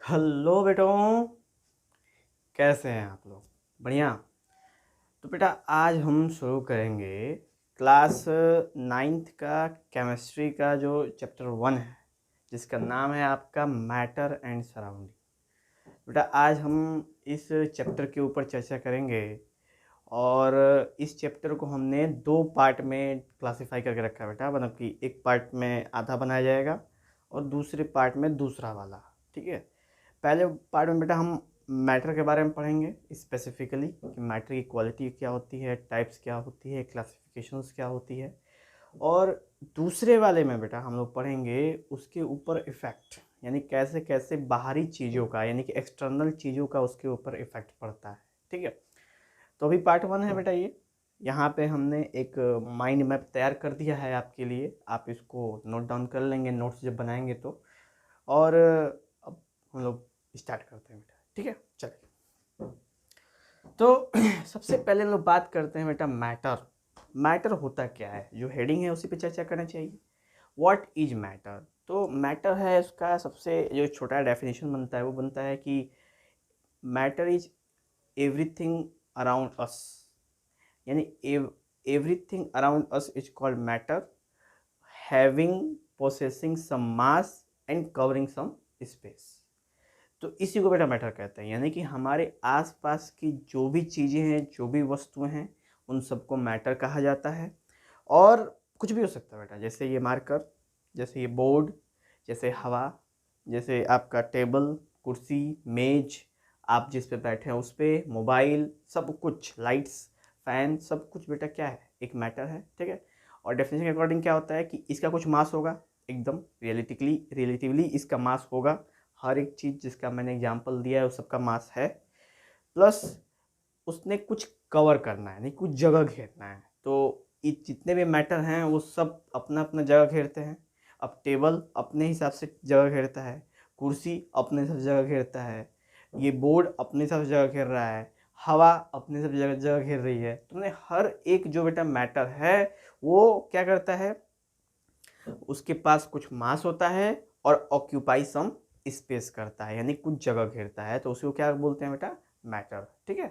Hello बेटों, कैसे हैं आप लोग? बढ़िया। तो बेटा आज हम शुरू करेंगे क्लास नाइन्थ का केमिस्ट्री का जो चैप्टर 1 है, जिसका नाम है आपका मैटर एंड सराउंडिंग। बेटा आज हम इस चैप्टर के ऊपर चर्चा करेंगे और इस चैप्टर को हमने 2 पार्ट में क्लासिफाई करके रखा है बेटा। मतलब कि एक पार्ट में आधा बनाया जाएगा और दूसरे पार्ट में दूसरा वाला। ठीक है, पहले पार्ट में बेटा हम मैटर के बारे में पढ़ेंगे स्पेसिफिकली कि मैटर की क्वालिटी क्या होती है, टाइप्स क्या होती है, क्लासिफिकेशंस क्या होती है। और दूसरे वाले में बेटा हम लोग पढ़ेंगे उसके ऊपर इफ़ेक्ट, यानी कैसे कैसे बाहरी चीज़ों का यानी कि एक्सटर्नल चीज़ों का उसके ऊपर इफ़ेक्ट पड़ता है। ठीक है, तो अभी पार्ट 1 है बेटा ये। यहाँ पे हमने एक माइंड मैप तैयार कर दिया है आपके लिए, आप इसको नोट डाउन कर लेंगे नोट्स जब बनाएंगे तो। और अब हम लोग स्टार्ट करते हैं बेटा। ठीक है, चलिए। तो सबसे पहले हम लोग बात करते हैं बेटा मैटर। मैटर होता क्या है, जो हेडिंग है उसी पे चर्चा करना चाहिए। What is matter? तो मैटर है उसका सबसे जो छोटा डेफिनेशन बनता है वो बनता है कि matter is everything around us, यानी everything around us is called matter, having possessing some mass and covering some space. तो इसी को बेटा मैटर कहते हैं, यानी कि हमारे आसपास की जो भी चीज़ें हैं, जो भी वस्तुएं हैं, उन सबको मैटर कहा जाता है। और कुछ भी हो सकता है बेटा, जैसे ये मार्कर, जैसे ये बोर्ड, जैसे हवा, जैसे आपका टेबल, कुर्सी, मेज, आप जिस पे बैठे हैं उस पर, मोबाइल, सब कुछ, लाइट्स, फैन, सब कुछ बेटा क्या है, एक मैटर है। ठीक है, और डेफिनेशन के अकॉर्डिंग क्या होता है कि इसका कुछ मास होगा, एकदम रिलेटिवली इसका मास होगा। हर एक चीज़ जिसका मैंने एग्जांपल दिया है उस सबका मास है, प्लस उसने कुछ कवर करना है, नहीं कुछ जगह घेरना है। तो ये जितने भी मैटर हैं वो सब अपना अपना जगह घेरते हैं। अब टेबल अपने हिसाब से जगह घेरता है, कुर्सी अपने हिसाब से जगह घेरता है, ये बोर्ड अपने हिसाब से जगह घेर रहा है, हवा अपने हिसाब से जगह जगह घेर रही है। तुमने हर एक जो बेटा मैटर है वो क्या करता है, उसके पास कुछ मास होता है और ऑक्यूपाई सम स्पेस करता है, यानी कुछ जगह घेरता है। तो उसको क्या बोलते हैं बेटा, मैटर। ठीक है,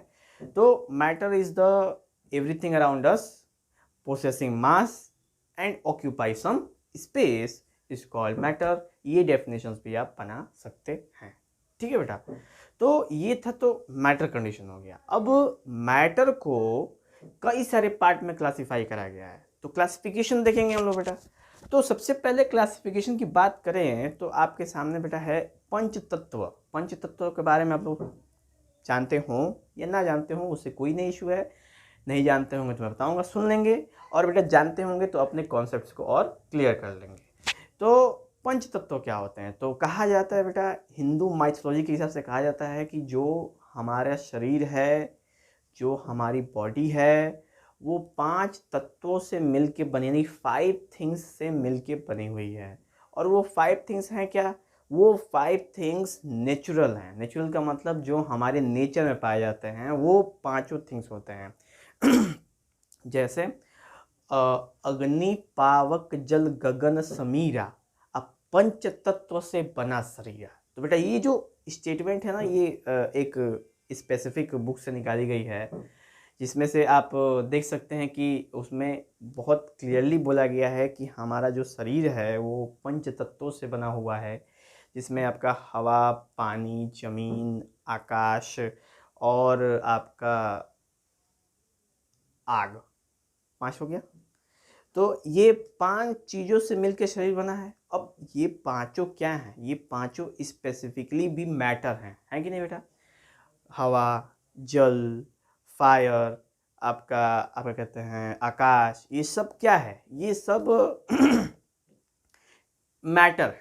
तो matter is the everything around us possessing mass and occupy some space is called matter. ये डेफिनेशंस भी आप बना सकते हैं। ठीक है बेटा, तो ये था तो मैटर कंडीशन हो गया। अब मैटर को कई सारे पार्ट में क्लासिफाई करा गया है, तो क्लासिफिकेशन देखेंगे हम लोग बेटा। तो सबसे पहले क्लासिफिकेशन की बात करें तो आपके सामने बेटा है पंचतत्व। पंचतत्व के बारे में आप लोग जानते हो या ना जानते हो उससे कोई नहीं इशू है, नहीं जानते होंगे तो मैं बताऊंगा, सुन लेंगे। और बेटा जानते होंगे तो अपने कॉन्सेप्ट्स को और क्लियर कर लेंगे। तो पंच तत्व क्या होते हैं, तो कहा जाता है बेटा, हिंदू माइथोलॉजी के हिसाब से कहा जाता है कि जो हमारा शरीर है, जो हमारी बॉडी है, वो 5 तत्वों से मिलके बनी, यानी 5 थिंग्स से मिलके बनी हुई है। और वो 5 थिंग्स हैं क्या, वो 5 थिंग्स नेचुरल हैं। नेचुरल का मतलब जो हमारे नेचर में पाए जाते हैं वो पांचों थिंग्स होते हैं। जैसे अग्नि पावक जल गगन समीरा, अब पंच तत्व से बना शरीर। तो बेटा ये जो स्टेटमेंट है ना, ये एक स्पेसिफिक बुक से निकाली गई है, जिसमें से आप देख सकते हैं कि उसमें बहुत क्लियरली बोला गया है कि हमारा जो शरीर है वो पंच तत्वों से बना हुआ है, जिसमें आपका हवा, पानी, जमीन, आकाश और आपका आग, 5 हो गया। तो ये 5 चीज़ों से मिलकर शरीर बना है। अब ये पांचों क्या हैं, ये पांचों स्पेसिफिकली भी मैटर हैं, है कि नहीं बेटा? हवा, जल, फायर, आपका आपका कहते हैं आकाश, ये सब क्या है, ये सब मैटर है।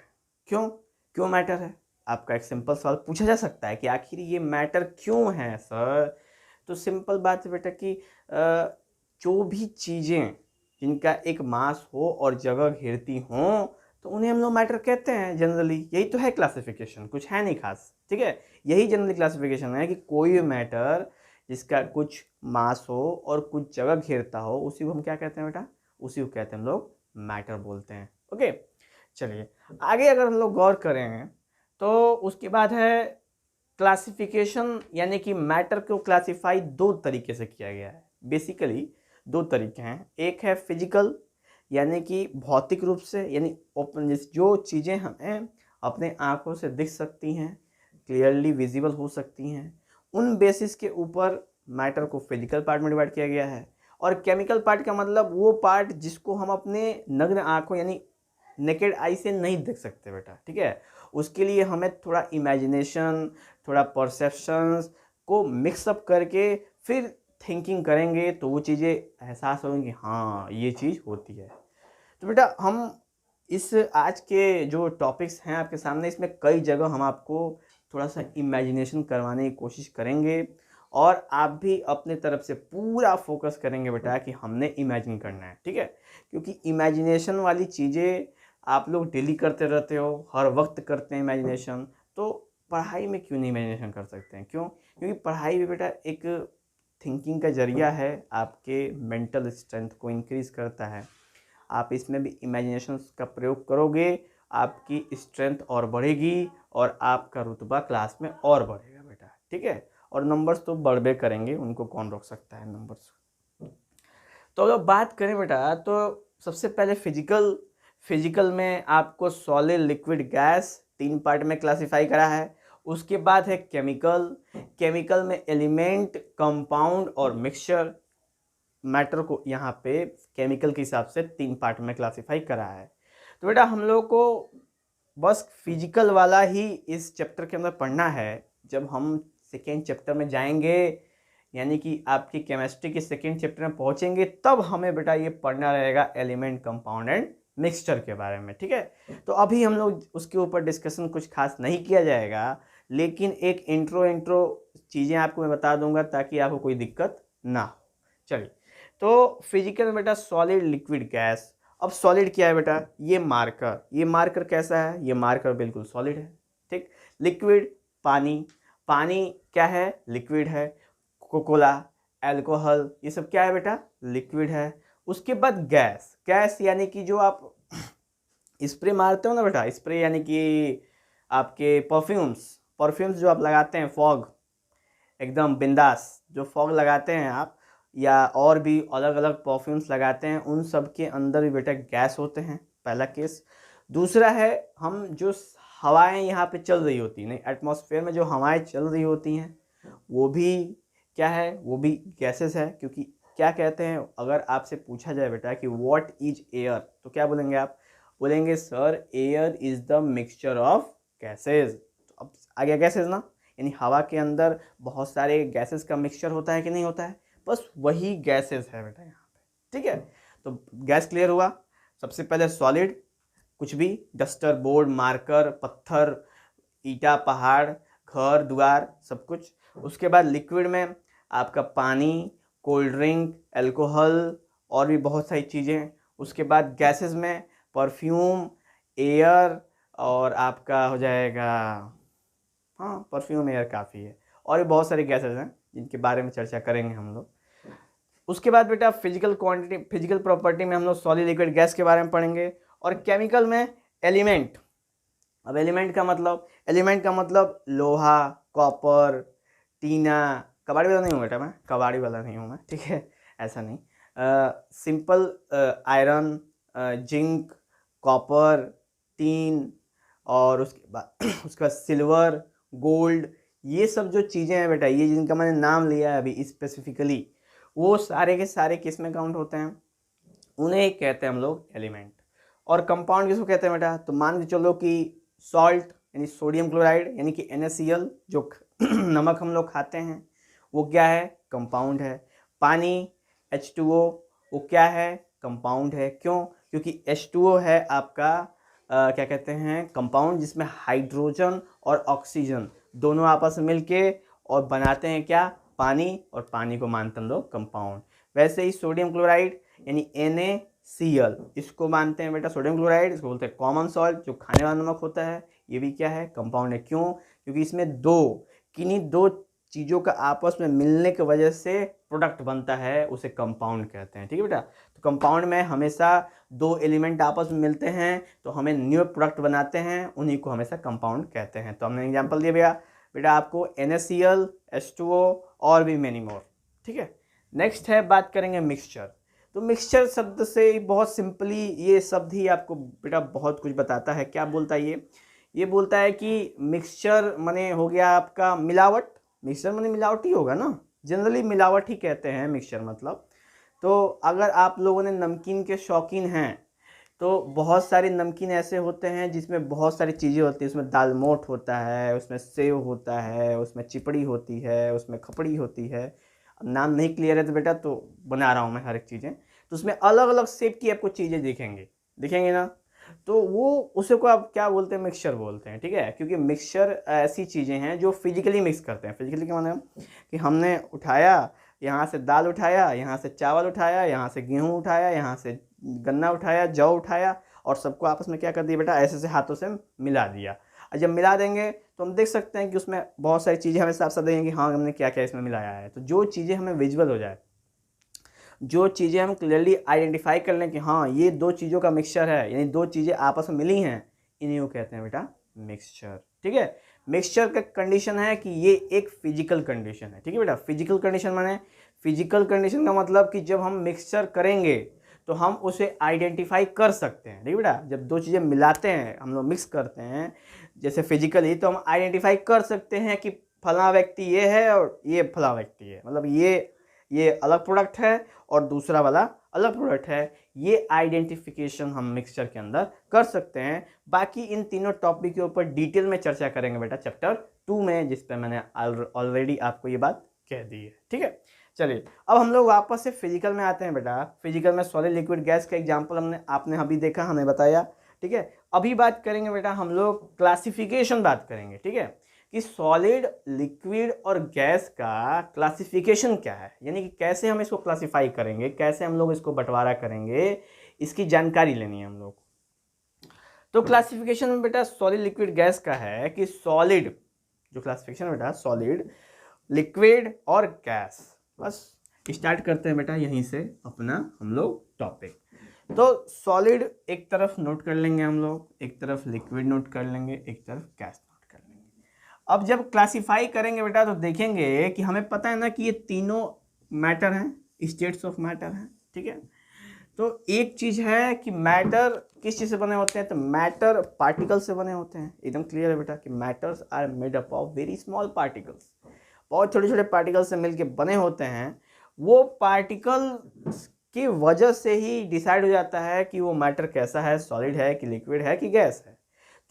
क्यों क्यों मैटर है? आपका एक सिंपल सवाल पूछा जा सकता है कि आखिर ये मैटर क्यों है सर। तो सिंपल बात है बेटा कि जो भी चीज़ें जिनका एक मास हो और जगह घेरती हों तो उन्हें हम लोग मैटर कहते हैं जनरली। यही तो है क्लासिफिकेशन, कुछ है नहीं खास। ठीक है, यही जनरली क्लासिफिकेशन है कि कोई भी मैटर जिसका कुछ मास हो और कुछ जगह घेरता हो उसी को हम क्या कहते हैं बेटा, उसी को कहते हैं हम लोग मैटर बोलते हैं। ओके, चलिए आगे अगर हम लोग गौर करें तो उसके बाद है क्लासिफिकेशन, यानी कि मैटर को क्लासिफाई दो तरीके से किया गया है। बेसिकली दो तरीके हैं, एक है फिजिकल यानी कि भौतिक रूप से, यानी ओपन, जो चीज़ें हमें अपने आँखों से दिख सकती हैं, क्लियरली विजिबल हो सकती हैं, उन बेसिस के ऊपर मैटर को फिजिकल पार्ट में डिवाइड किया गया है। और केमिकल पार्ट का मतलब वो पार्ट जिसको हम अपने नग्न आँखों यानी नेकेड आई से नहीं देख सकते बेटा, ठीक है। उसके लिए हमें थोड़ा इमेजिनेशन, थोड़ा परसेप्शंस को मिक्सअप करके फिर थिंकिंग करेंगे तो वो चीज़ें एहसास होंगी, हाँ ये चीज़ होती है। तो बेटा हम इस आज के जो टॉपिक्स हैं आपके सामने, इसमें कई जगह हम आपको थोड़ा सा इमेजिनेशन करवाने की कोशिश करेंगे और आप भी अपने तरफ से पूरा फोकस करेंगे बेटा कि हमने इमेजिन करना है, ठीक है। क्योंकि इमेजिनेशन वाली चीज़ें आप लोग डेली करते रहते हो, हर वक्त करते हैं इमेजिनेशन, तो पढ़ाई में क्यों नहीं इमेजिनेशन कर सकते हैं? क्यों? क्योंकि पढ़ाई भी बेटा एक थिंकिंग का जरिया है, आपके मेंटल स्ट्रेंथ को इंक्रीज़ करता है। आप इसमें भी इमेजिनेशन का प्रयोग करोगे, आपकी स्ट्रेंथ और बढ़ेगी और आपका रुतबा क्लास में और बढ़ेगा बेटा, ठीक है। और नंबर्स तो बढ़बे करेंगे, उनको कौन रोक सकता है नंबर्स। तो अगर बात करें बेटा तो सबसे पहले फिजिकल में आपको सॉलिड, लिक्विड, गैस तीन पार्ट में क्लासिफाई करा है। उसके बाद है केमिकल में एलिमेंट, कंपाउंड और मिक्सचर। मैटर को यहाँ पे केमिकल के हिसाब से तीन पार्ट में क्लासिफाई करा है। तो बेटा हम लोग को बस फिजिकल वाला ही इस चैप्टर के अंदर पढ़ना है। जब हम सेकेंड चैप्टर में जाएंगे, यानी कि आपकी केमिस्ट्री के सेकेंड चैप्टर में पहुंचेंगे, तब हमें बेटा ये पढ़ना रहेगा एलिमेंट, कंपाउंड एंड मिक्सचर के बारे में, ठीक है। तो अभी हम लोग उसके ऊपर डिस्कशन कुछ खास नहीं किया जाएगा, लेकिन एक इंट्रो चीज़ें आपको मैं बता दूंगा ताकि आपको कोई दिक्कत ना हो। चलिए, तो फिजिकल में बेटा सॉलिड, लिक्विड, गैस। अब सॉलिड क्या है बेटा? ये मार्कर कैसा है? ये मार्कर बिल्कुल सॉलिड है, ठीक। लिक्विड, पानी क्या है? लिक्विड है। कोकोला, अल्कोहल, ये सब क्या है बेटा? लिक्विड है। उसके बाद गैस यानी कि जो आप स्प्रे मारते हो ना बेटा, स्प्रे यानी कि आपके परफ्यूम्स जो आप लगाते हैं, फॉग, एकदम बिंदास जो फॉग लगाते हैं आप, या और भी अलग अलग परफ्यूम्स लगाते हैं, उन सब के अंदर भी बेटा गैस होते हैं, पहला केस। दूसरा है, हम जो हवाएं यहाँ पे चल रही होती हैं, नहीं, एटमॉस्फेयर में जो हवाएं चल रही होती हैं वो भी क्या है? वो भी गैसेस है। क्योंकि क्या कहते हैं, अगर आपसे पूछा जाए बेटा कि व्हाट इज एयर, तो क्या बोलेंगे आप? बोलेंगे sir air is the mixture of gases. तो अब आ गया गैसेज ना, यानी हवा के अंदर बहुत सारे गैसेस का मिक्सचर होता है कि नहीं होता है? बस वही गैसेस है बेटा यहाँ पे, ठीक है। तो गैस क्लियर हुआ। सबसे पहले सॉलिड, कुछ भी, डस्टर, बोर्ड, मार्कर, पत्थर, ईटा, पहाड़, घर द्वार, सब कुछ। उसके बाद लिक्विड में आपका पानी, कोल्ड ड्रिंक, अल्कोहल और भी बहुत सारी चीज़ें। उसके बाद गैसेस में परफ्यूम, एयर, और आपका हो जाएगा, हाँ परफ्यूम, एयर काफ़ी है, और भी बहुत सारे गैसेस हैं जिनके बारे में चर्चा करेंगे हम लोग। उसके बाद बेटा फिजिकल प्रॉपर्टी में हम लोग सॉलिड, लिक्विड, गैस के बारे में पढ़ेंगे। और केमिकल में एलिमेंट। अब एलिमेंट का मतलब लोहा, कॉपर, टीना, कबाड़ी वाला नहीं हूँ बेटा मैं, कबाड़ी वाला नहीं हूँ मैं, ठीक है, ऐसा नहीं। Simple iron, zinc, copper, tin, और उसके बाद सिल्वर, गोल्ड, ये सब जो चीज़ें हैं बेटा, ये जिनका मैंने नाम लिया है अभी स्पेसिफिकली, वो सारे के सारे किस में काउंट होते हैं? उन्हें कहते हैं हम लोग एलिमेंट। और कंपाउंड किसको कहते हैं बेटा? तो मान के चलो कि सॉल्ट यानी सोडियम क्लोराइड यानी कि NaCl, जो नमक हम लोग खाते हैं, वो क्या है? कंपाउंड है। पानी H2O, वो क्या है? कंपाउंड है। क्यों? क्योंकि H2O है आपका क्या कहते हैं, कंपाउंड, जिसमें हाइड्रोजन और ऑक्सीजन दोनों आपस में मिलके और बनाते हैं क्या? पानी, और पानी को मानते हम लोग कंपाउंड। वैसे ही सोडियम क्लोराइड यानी NaCl, इसको मानते हैं बेटा सोडियम क्लोराइड, इसको बोलते हैं कॉमन सॉल्ट, जो खाने वाला नमक होता है, ये भी क्या है? कंपाउंड है। क्यों? क्योंकि इसमें किन्हीं दो चीज़ों का आपस में मिलने की वजह से प्रोडक्ट बनता है उसे कंपाउंड कहते हैं। ठीक है बेटा, तो कंपाउंड में हमेशा दो एलिमेंट आपस में मिलते हैं तो हमें न्यू प्रोडक्ट बनाते हैं, उन्हीं को हमेशा कंपाउंड कहते हैं। तो हमने एग्जाम्पल दिया भैया बेटा आपको NaCl, H2O और भी मेनी मोर। ठीक है, नेक्स्ट है बात करेंगे मिक्सचर। तो मिक्सचर शब्द से बहुत सिंपली ये शब्द ही आपको बेटा बहुत कुछ बताता है। क्या बोलता है ये बोलता है कि मिक्सचर माने हो गया आपका मिलावट। मिक्सचर माने मिलावट ही होगा ना, जनरली मिलावट ही कहते हैं मिक्सचर मतलब। तो अगर आप लोगों ने नमकीन के शौकीन हैं तो बहुत सारे नमकीन ऐसे होते हैं जिसमें बहुत सारी चीज़ें होती हैं। उसमें दाल मोठ होता है, उसमें सेव होता है, उसमें चिपड़ी होती है, उसमें खपड़ी होती है। अब नाम नहीं क्लियर है तो बेटा तो बना रहा हूँ मैं हर एक चीज़ें। तो उसमें अलग अलग शेप की आपको चीज़ें दिखेंगे ना, तो वो उसे को आप क्या बोलते हैं, मिक्सचर बोलते हैं। ठीक है, क्योंकि मिक्सचर ऐसी चीज़ें हैं जो फिजिकली मिक्स करते हैं। फिजिकली क्या मतलब कि हमने उठाया, यहाँ से दाल उठाया, यहाँ से चावल उठाया, यहाँ से गेहूँ उठाया, यहाँ से गन्ना उठाया, जौ उठाया और सबको आपस में क्या कर दिया बेटा, ऐसे ऐसे हाथों से मिला दिया। और जब मिला देंगे तो हम देख सकते हैं कि उसमें बहुत सारी चीज़ें हमें साफ साफ देंगे कि हाँ हमने क्या क्या इसमें मिलाया है। तो जो चीज़ें हमें विजुअल हो जाए, जो चीज़ें हम क्लियरली आइडेंटिफाई कर लें कि हाँ ये दो चीज़ों का मिक्सचर है, यानी दो चीज़ें आपस में मिली हैं, इन्हीं को कहते हैं बेटा मिक्सचर। ठीक है, मिक्सचर का कंडीशन है कि ये एक फिजिकल कंडीशन है। ठीक है बेटा, फिजिकल कंडीशन माने, फिजिकल कंडीशन का मतलब कि जब हम मिक्सचर करेंगे तो हम उसे आइडेंटिफाई कर सकते हैं। ठीक है बेटा, जब दो चीज़ें मिलाते हैं, हम लोग मिक्स करते हैं जैसे फिजिकली, तो हम आइडेंटिफाई कर सकते हैं कि फला व्यक्ति ये है और ये फला व्यक्ति है, मतलब ये अलग प्रोडक्ट है और दूसरा वाला अलग प्रोडक्ट है। ये आइडेंटिफिकेशन हम मिक्सचर के अंदर कर सकते हैं। बाकी इन तीनों टॉपिक के ऊपर डिटेल में चर्चा करेंगे बेटा चैप्टर 2 में, जिस पे मैंने ऑलरेडी आपको ये बात कह दी है। ठीक है, चलिए अब हम लोग वापस से फिजिकल में आते हैं बेटा। फिजिकल में सॉलिड लिक्विड गैस का एग्जाम्पल आपने अभी देखा, हमें बताया। ठीक है, अभी बात करेंगे बेटा हम लोग क्लासिफिकेशन बात करेंगे। ठीक है, कि सॉलिड, लिक्विड और गैस का क्लासिफिकेशन क्या है, यानी कि कैसे हम इसको क्लासिफाई करेंगे, कैसे हम लोग इसको बंटवारा करेंगे, इसकी जानकारी लेनी है हम लोग। तो क्लासिफिकेशन में बेटा सॉलिड लिक्विड गैस का है कि सॉलिड, जो क्लासिफिकेशन बेटा सॉलिड, लिक्विड और गैस। बस स्टार्ट करते हैं बेटा यहीं से अपना हम लोग टॉपिक। तो सॉलिड एक तरफ नोट कर लेंगे हम लोग, एक तरफ लिक्विड नोट कर लेंगे, एक तरफ गैस नोट कर लेंगे। अब जब क्लासिफाई करेंगे बेटा तो देखेंगे कि हमें पता है ना कि ये तीनों मैटर हैं, स्टेट्स ऑफ मैटर हैं। ठीक है, तो एक चीज़ है कि मैटर किस चीज़ से बने होते हैं, तो मैटर पार्टिकल से बने होते हैं। एकदम क्लियर है बेटा कि matters are made up of very small particles, बहुत छोटे छोटे पार्टिकल से मिलके बने होते हैं। वो पार्टिकल की वजह से ही डिसाइड हो जाता है कि वो मैटर कैसा है, सॉलिड है कि लिक्विड है कि गैस है।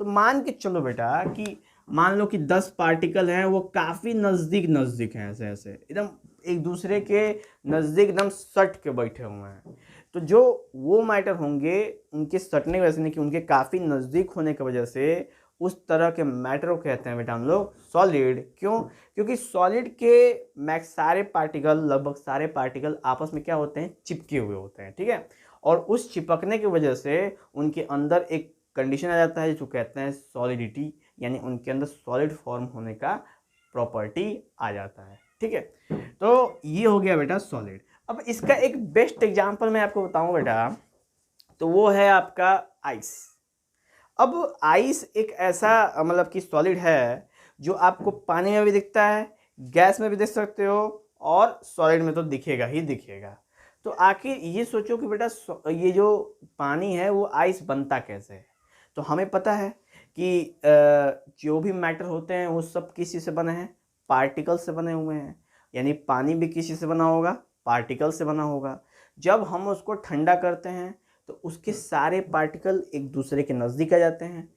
तो मान के चलो बेटा कि मान लो कि 10 पार्टिकल हैं, वो काफ़ी नज़दीक हैं, ऐसे ऐसे एकदम एक दूसरे के नज़दीक एकदम सट के बैठे हुए हैं। तो जो वो मैटर होंगे उनके सटने की वजह से, नहीं कि उनके काफ़ी नज़दीक होने की वजह से, उस तरह के मैटर को कहते हैं बेटा हम लोग सॉलिड। क्यों? क्योंकि सॉलिड के मैक्स सारे पार्टिकल, लगभग सारे पार्टिकल आपस में क्या होते हैं, चिपके हुए होते हैं। ठीक है, और उस चिपकने की वजह से उनके अंदर एक कंडीशन आ जाता है जिसको कहते हैं सॉलिडिटी, यानी उनके अंदर सॉलिड फॉर्म होने का प्रॉपर्टी आ जाता है। ठीक है, तो ये हो गया बेटा सॉलिड। अब इसका एक बेस्ट एग्जांपल मैं आपको बताऊं बेटा, तो वो है आपका आइस। अब आइस एक ऐसा मतलब कि सॉलिड है जो आपको पानी में भी दिखता है, गैस में भी देख सकते हो और सॉलिड में तो दिखेगा ही दिखेगा। तो आखिर ये सोचो कि बेटा ये जो पानी है वो आइस बनता कैसे है। तो हमें पता है कि जो भी मैटर होते हैं वो सब किस चीज़ से बने हैं, पार्टिकल से बने हुए हैं। यानी पानी भी किस चीज़ से बना होगा, पार्टिकल से बना होगा। जब हम उसको ठंडा करते हैं तो उसके सारे पार्टिकल एक दूसरे के नज़दीक आ जाते हैं।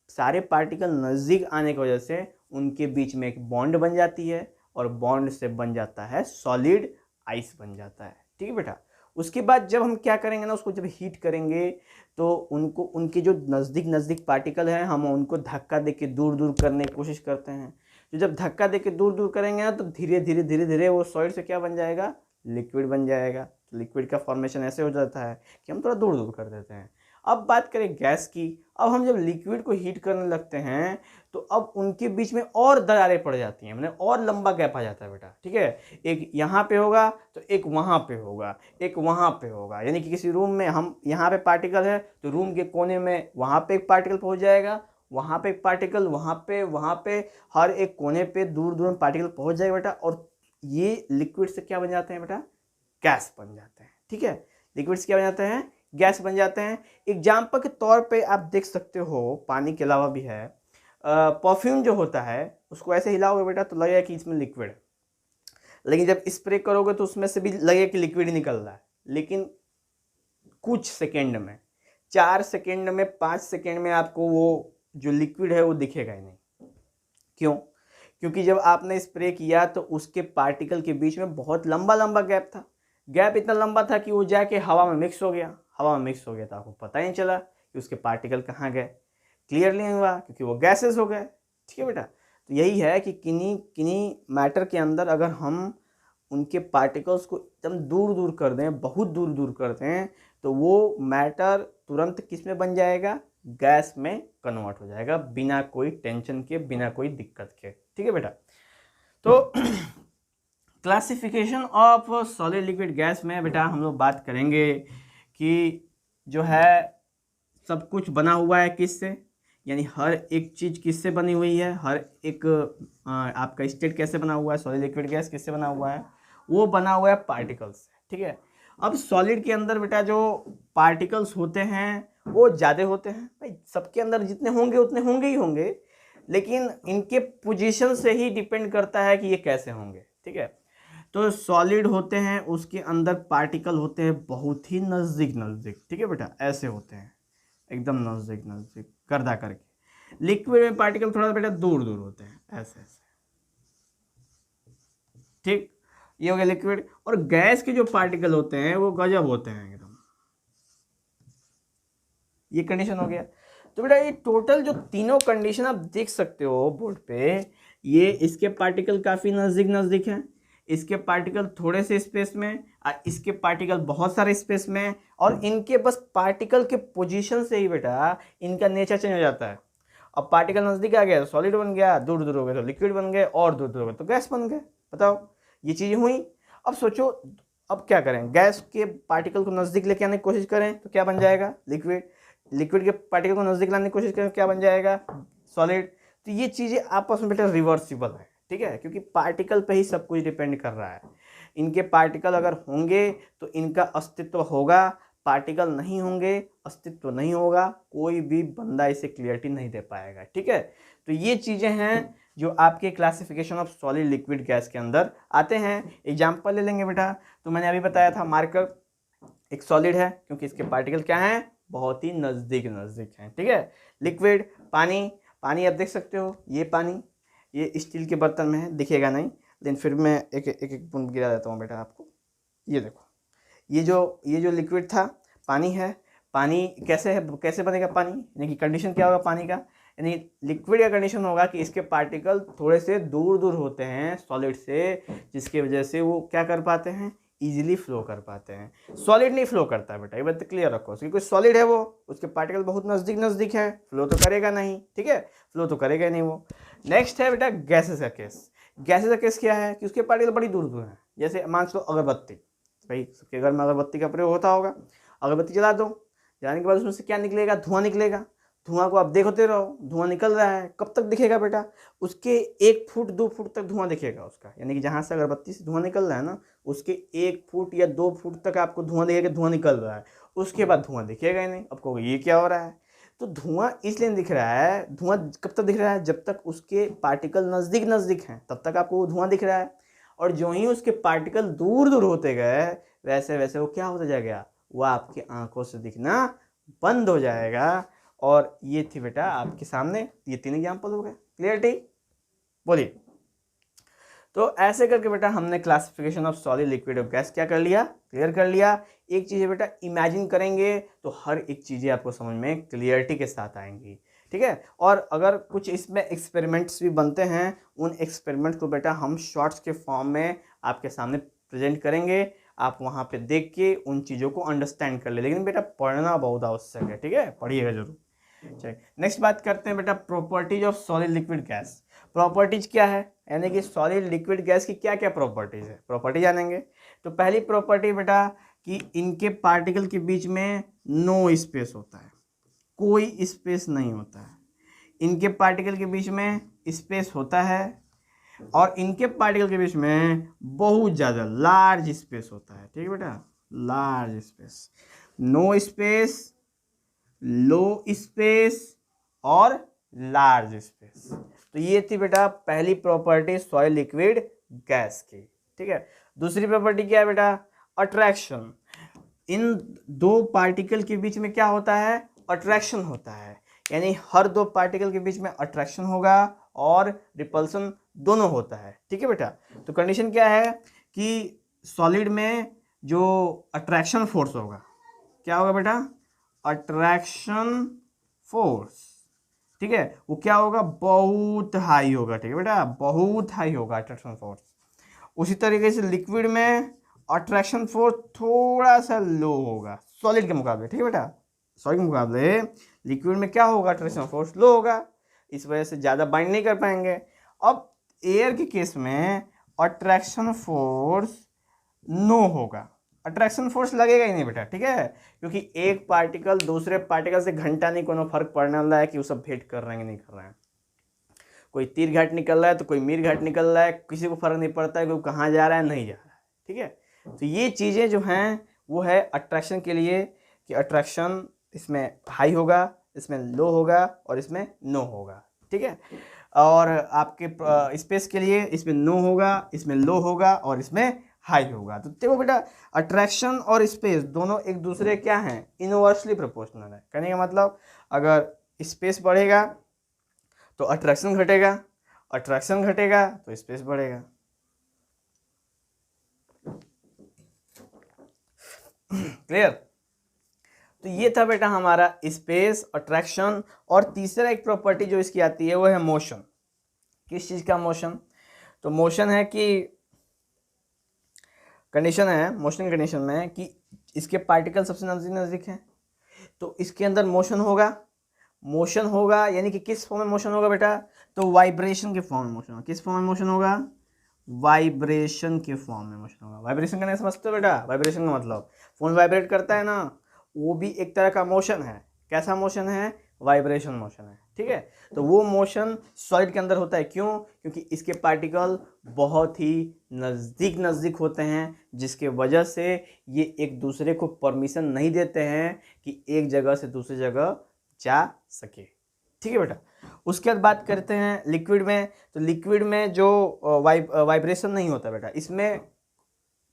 सारे पार्टिकल नज़दीक आने की वजह से उनके बीच में एक बॉन्ड बन जाती है और बॉन्ड से बन जाता है सॉलिड, आइस बन जाता है। ठीक है बेटा, उसके बाद जब हम क्या करेंगे ना, उसको जब हीट करेंगे तो उनको, उनके जो नज़दीक पार्टिकल हैं, हम उनको धक्का दे के दूर करने की कोशिश करते हैं। तो जब धक्का दे के दूर करेंगे ना तो धीरे धीरे वो सॉलिड से क्या बन जाएगा, लिक्विड बन जाएगा। तो लिक्विड का फॉर्मेशन ऐसे हो जाता है कि हम थोड़ा दूर कर देते हैं। अब बात करें गैस की, अब हम जब लिक्विड को हीट करने लगते हैं तो अब उनके बीच में और दरारें पड़ जाती हैं, मैंने और लंबा गैप आ जाता है बेटा, ठीक है। एक यहाँ पे होगा तो एक वहाँ पे होगा, एक वहाँ पे होगा, यानी कि किसी रूम में हम यहाँ पे पार्टिकल है तो रूम के कोने में वहाँ पे एक पार्टिकल पहुँच जाएगा, वहाँ पे एक पार्टिकल, वहाँ पे हर एक कोने पे दूर दूर में पार्टिकल पहुँच जाएगा बेटा, और ये लिक्विड से क्या बन जाते हैं बेटा, गैस बन जाते हैं, ठीक है। लिक्विड से क्या बन जाते हैं, गैस बन जाते हैं। एग्जाम्पल के तौर पे आप देख सकते हो, पानी के अलावा भी है, परफ्यूम जो होता है उसको ऐसे हिलाओगे बेटा तो लगेगा कि इसमें लिक्विड है, लेकिन जब स्प्रे करोगे तो उसमें से भी लगेगा कि लिक्विड निकल रहा है, लेकिन कुछ सेकेंड में, 4 सेकेंड में, 5 सेकेंड में आपको वो जो लिक्विड है वो दिखेगा ही नहीं। क्यों? क्योंकि जब आपने स्प्रे किया तो उसके पार्टिकल के बीच में बहुत लंबा लंबा गैप था, गैप इतना लंबा था कि वो जाके हवा में मिक्स हो गया, हवा में मिक्स हो गया तो आपको पता ही नहीं चला कि उसके पार्टिकल कहाँ गए, क्लियरली नहीं हुआ क्योंकि वो गैसेस हो गए, ठीक है बेटा। तो यही है कि किन्हीं मैटर के अंदर अगर हम उनके पार्टिकल्स को एकदम दूर दूर कर दें, बहुत दूर दूर कर दें, तो वो मैटर तुरंत किस में बन जाएगा, गैस में कन्वर्ट हो जाएगा, बिना कोई टेंशन के, बिना कोई दिक्कत के, ठीक है बेटा। तो classification of solid liquid gas में बेटा हम लोग बात करेंगे कि जो है सब कुछ बना हुआ है किससे, यानी हर एक चीज़ किससे बनी हुई है, हर एक आपका स्टेट कैसे बना हुआ है, सॉलिड लिक्विड गैस किससे बना हुआ है, वो बना हुआ है पार्टिकल्स से, ठीक है। अब सॉलिड के अंदर बेटा जो पार्टिकल्स होते हैं वो ज़्यादा होते हैं भाई, सबके अंदर जितने होंगे उतने होंगे ही होंगे, लेकिन इनके पोजीशन से ही डिपेंड करता है कि ये कैसे होंगे, ठीक है। तो सॉलिड होते हैं उसके अंदर पार्टिकल होते हैं बहुत ही नज़दीक नज़दीक, ठीक है बेटा, ऐसे होते हैं एकदम नज़दीक नज़दीक गर्दा करके। लिक्विड में पार्टिकल थोड़ा बेटा दूर दूर होते हैं, ऐसे ऐसे, ठीक। ये हो गया लिक्विड। और गैस के जो पार्टिकल होते हैं वो गजब होते हैं एकदम, ये कंडीशन हो गया। तो बेटा ये टोटल जो तीनों कंडीशन आप देख सकते हो बोर्ड पे, ये इसके पार्टिकल काफ़ी नज़दीक नज़दीक हैं, इसके पार्टिकल थोड़े से स्पेस में, और इसके पार्टिकल बहुत सारे स्पेस में, और इनके बस पार्टिकल के पोजीशन से ही बेटा इनका नेचर चेंज हो जाता है। अब पार्टिकल नज़दीक आ गया तो सॉलिड बन गया, दूर दूर हो गए तो लिक्विड बन गए, और दूर दूर हो गए तो गैस बन गए। बताओ ये चीज़ें हुई। अब सोचो अब क्या करें, गैस के पार्टिकल को नज़दीक लेके आने की कोशिश करें तो क्या बन जाएगा, लिक्विड। लिक्विड के पार्टिकल को नज़दीक लाने की कोशिश करें तो क्या बन जाएगा, सॉलिड। तो ये चीज़ें आपस में बेटा रिवर्सिबल है, ठीक है, क्योंकि पार्टिकल पे ही सब कुछ डिपेंड कर रहा है। इनके पार्टिकल अगर होंगे तो इनका अस्तित्व होगा, पार्टिकल नहीं होंगे अस्तित्व नहीं होगा, कोई भी बंदा इसे क्लियरिटी नहीं दे पाएगा, ठीक है। तो ये चीज़ें हैं जो आपके classification of solid liquid gas के अंदर आते हैं। एग्जाम्पल ले लेंगे बेटा, तो मैंने अभी बताया था मार्कर एक सॉलिड है क्योंकि इसके पार्टिकल क्या हैं, बहुत ही नज़दीक नज़दीक हैं, ठीक है। लिक्विड पानी, पानी आप देख सकते हो, ये पानी ये स्टील के बर्तन में है, दिखेगा नहीं, लेकिन फिर मैं एक एक बूंद गिरा देता हूँ बेटा आपको। ये देखो, ये जो लिक्विड था पानी है। पानी कैसे है, कैसे बनेगा पानी, यानी कि कंडीशन क्या होगा पानी का, यानी लिक्विड का कंडीशन होगा कि इसके पार्टिकल थोड़े से दूर दूर होते हैं सॉलिड से, जिसकी वजह से वो क्या कर पाते हैं, इजीली फ्लो कर पाते हैं। सॉलिड नहीं फ्लो करता है बेटा, ये बात क्लियर रखो, क्योंकि कोई सॉलिड है वो उसके पार्टिकल बहुत नज़दीक नज़दीक है, फ्लो तो करेगा नहीं, ठीक है, फ्लो तो करेगा नहीं वो। नेक्स्ट है बेटा गैसेस का केस। गैसेस का केस क्या है कि उसके पार्टिकल बड़ी दूर दूर हैं, जैसे मान लो अगरबत्ती, भाई सबके घर में अगरबत्ती का प्रयोग होता होगा, अगरबत्ती जला दो, जलाने के बाद उसमें से क्या निकलेगा, धुआं निकलेगा। धुआं को आप देखते रहो, धुआं निकल रहा है, कब तक दिखेगा बेटा, उसके 1 फुट 2 फुट तक धुआं दिखेगा उसका, यानी कि जहाँ से अगरबत्ती से धुआं निकल रहा है ना, उसके 1 फुट या 2 फुट तक आपको धुआं दिखेगा, धुआं निकल रहा है, उसके बाद धुआं दिखेगा ही नहीं। अब कहोगे ये क्या हो रहा है, तो धुआं इसलिए दिख रहा है, धुआं कब तक दिख रहा है, जब तक उसके पार्टिकल नज़दीक नज़दीक हैं तब तक आपको वो धुआं दिख रहा है, और जो ही उसके पार्टिकल दूर दूर होते गए वैसे वैसे वो क्या होता जाएगा, वो आपकी आंखों से दिखना बंद हो जाएगा। और ये थी बेटा आपके सामने ये 3 एग्जाम्पल हो गए, क्लियरिटी बोलिए। तो ऐसे करके बेटा हमने classification of solid liquid of gas क्या कर लिया, क्लियर कर लिया। एक चीज़ बेटा इमेजिन करेंगे तो हर एक चीज़ें आपको समझ में क्लियरिटी के साथ आएंगी, ठीक है। और अगर कुछ इसमें एक्सपेरिमेंट्स भी बनते हैं, उन एक्सपेरिमेंट्स को बेटा हम शॉर्ट्स के फॉर्म में आपके सामने प्रेजेंट करेंगे। आप वहाँ पे देख के उन चीज़ों को अंडरस्टैंड कर ले, लेकिन बेटा पढ़ना बहुत आवश्यक है, ठीक है, पढ़िएगा जरूर। चलिए नेक्स्ट बात करते हैं बेटा properties of solid liquid gas. Properties क्या है, यानी कि सॉलिड लिक्विड गैस की क्या क्या प्रॉपर्टीज है, प्रॉपर्टी जानेंगे। तो पहली प्रॉपर्टी बेटा कि इनके पार्टिकल के बीच में नो स्पेस होता है, कोई स्पेस नहीं होता है। इनके पार्टिकल के बीच में स्पेस होता है और इनके पार्टिकल के बीच में बहुत ज़्यादा लार्ज स्पेस होता है, ठीक है बेटा, लार्ज स्पेस, नो स्पेस, लो स्पेस और लार्ज स्पेस। तो ये थी बेटा पहली प्रॉपर्टी सॉइल लिक्विड गैस की, ठीक है। दूसरी प्रॉपर्टी क्या है बेटा, अट्रैक्शन। इन दो पार्टिकल के बीच में क्या होता है, अट्रैक्शन होता है, यानी हर दो पार्टिकल के बीच में अट्रैक्शन होगा और रिपल्सन दोनों होता है, ठीक है बेटा। तो कंडीशन क्या है कि सॉलिड में जो अट्रैक्शन फोर्स होगा, क्या होगा बेटा, अट्रैक्शन फोर्स, ठीक है, वो क्या होगा, बहुत हाई होगा, ठीक है बेटा, बहुत हाई होगा अट्रैक्शन फोर्स। उसी तरीके से लिक्विड में अट्रैक्शन फोर्स थोड़ा सा लो होगा सॉलिड के मुकाबले, ठीक है बेटा, सॉलिड के मुकाबले लिक्विड में क्या होगा, अट्रैक्शन फोर्स लो होगा, इस वजह से ज़्यादा बाइंड नहीं कर पाएंगे। अब एयर के केस में अट्रैक्शन फोर्स नो होगा, अट्रैक्शन फोर्स लगेगा ही नहीं बेटा, ठीक है, क्योंकि एक पार्टिकल दूसरे पार्टिकल से घंटा नहीं कोनो फर्क पड़ने वाला है कि वो सब भेंट कर रहे हैं कि नहीं कर रहे हैं। कोई तीर घाट निकल रहा है तो कोई मीर घाट निकल रहा है, किसी को फर्क नहीं पड़ता है कि वो कहाँ जा रहा है नहीं जा रहा है, ठीक है। तो ये चीज़ें जो हैं वो है अट्रैक्शन के लिए, कि अट्रैक्शन इसमें हाई होगा, इसमें लो होगा और इसमें नो होगा, ठीक है। और आपके स्पेस के लिए इसमें नो होगा, इसमें लो होगा और इसमें हाई होगा। तो देखो बेटा अट्रैक्शन और स्पेस दोनों एक दूसरे क्या हैं, इनवर्सली प्रोपोर्शनल है। कहने का मतलब अगर स्पेस बढ़ेगा तो अट्रैक्शन घटेगा, अट्रैक्शन घटेगा तो स्पेस बढ़ेगा। क्लियर। तो ये था बेटा हमारा स्पेस, अट्रैक्शन, और तीसरा एक प्रॉपर्टी जो इसकी आती है वो है मोशन। किस चीज़ का मोशन, तो मोशन है कि कंडीशन है, मोशन कंडीशन में कि इसके पार्टिकल सबसे नज़दीक नज़दीक हैं तो इसके अंदर मोशन होगा। मोशन होगा यानी कि किस फॉर्म में मोशन होगा बेटा, तो वाइब्रेशन के फॉर्म में मोशन होगा। किस फॉर्म में मोशन होगा, वाइब्रेशन के फॉर्म में मोशन होगा। वाइब्रेशन करने समझते हो बेटा, वाइब्रेशन का मतलब फोन वाइब्रेट करता है ना, वो भी एक तरह का मोशन है। कैसा मोशन है, वाइब्रेशन मोशन है, ठीक है। तो वो मोशन सॉलिड के अंदर होता है, क्यों, क्योंकि इसके पार्टिकल बहुत ही नज़दीक नज़दीक होते हैं, जिसके वजह से ये एक दूसरे को परमिशन नहीं देते हैं कि एक जगह से दूसरी जगह जा सके, ठीक है बेटा। उसके बाद बात करते हैं लिक्विड में। तो लिक्विड में जो वाइब्रेशन नहीं होता बेटा, इसमें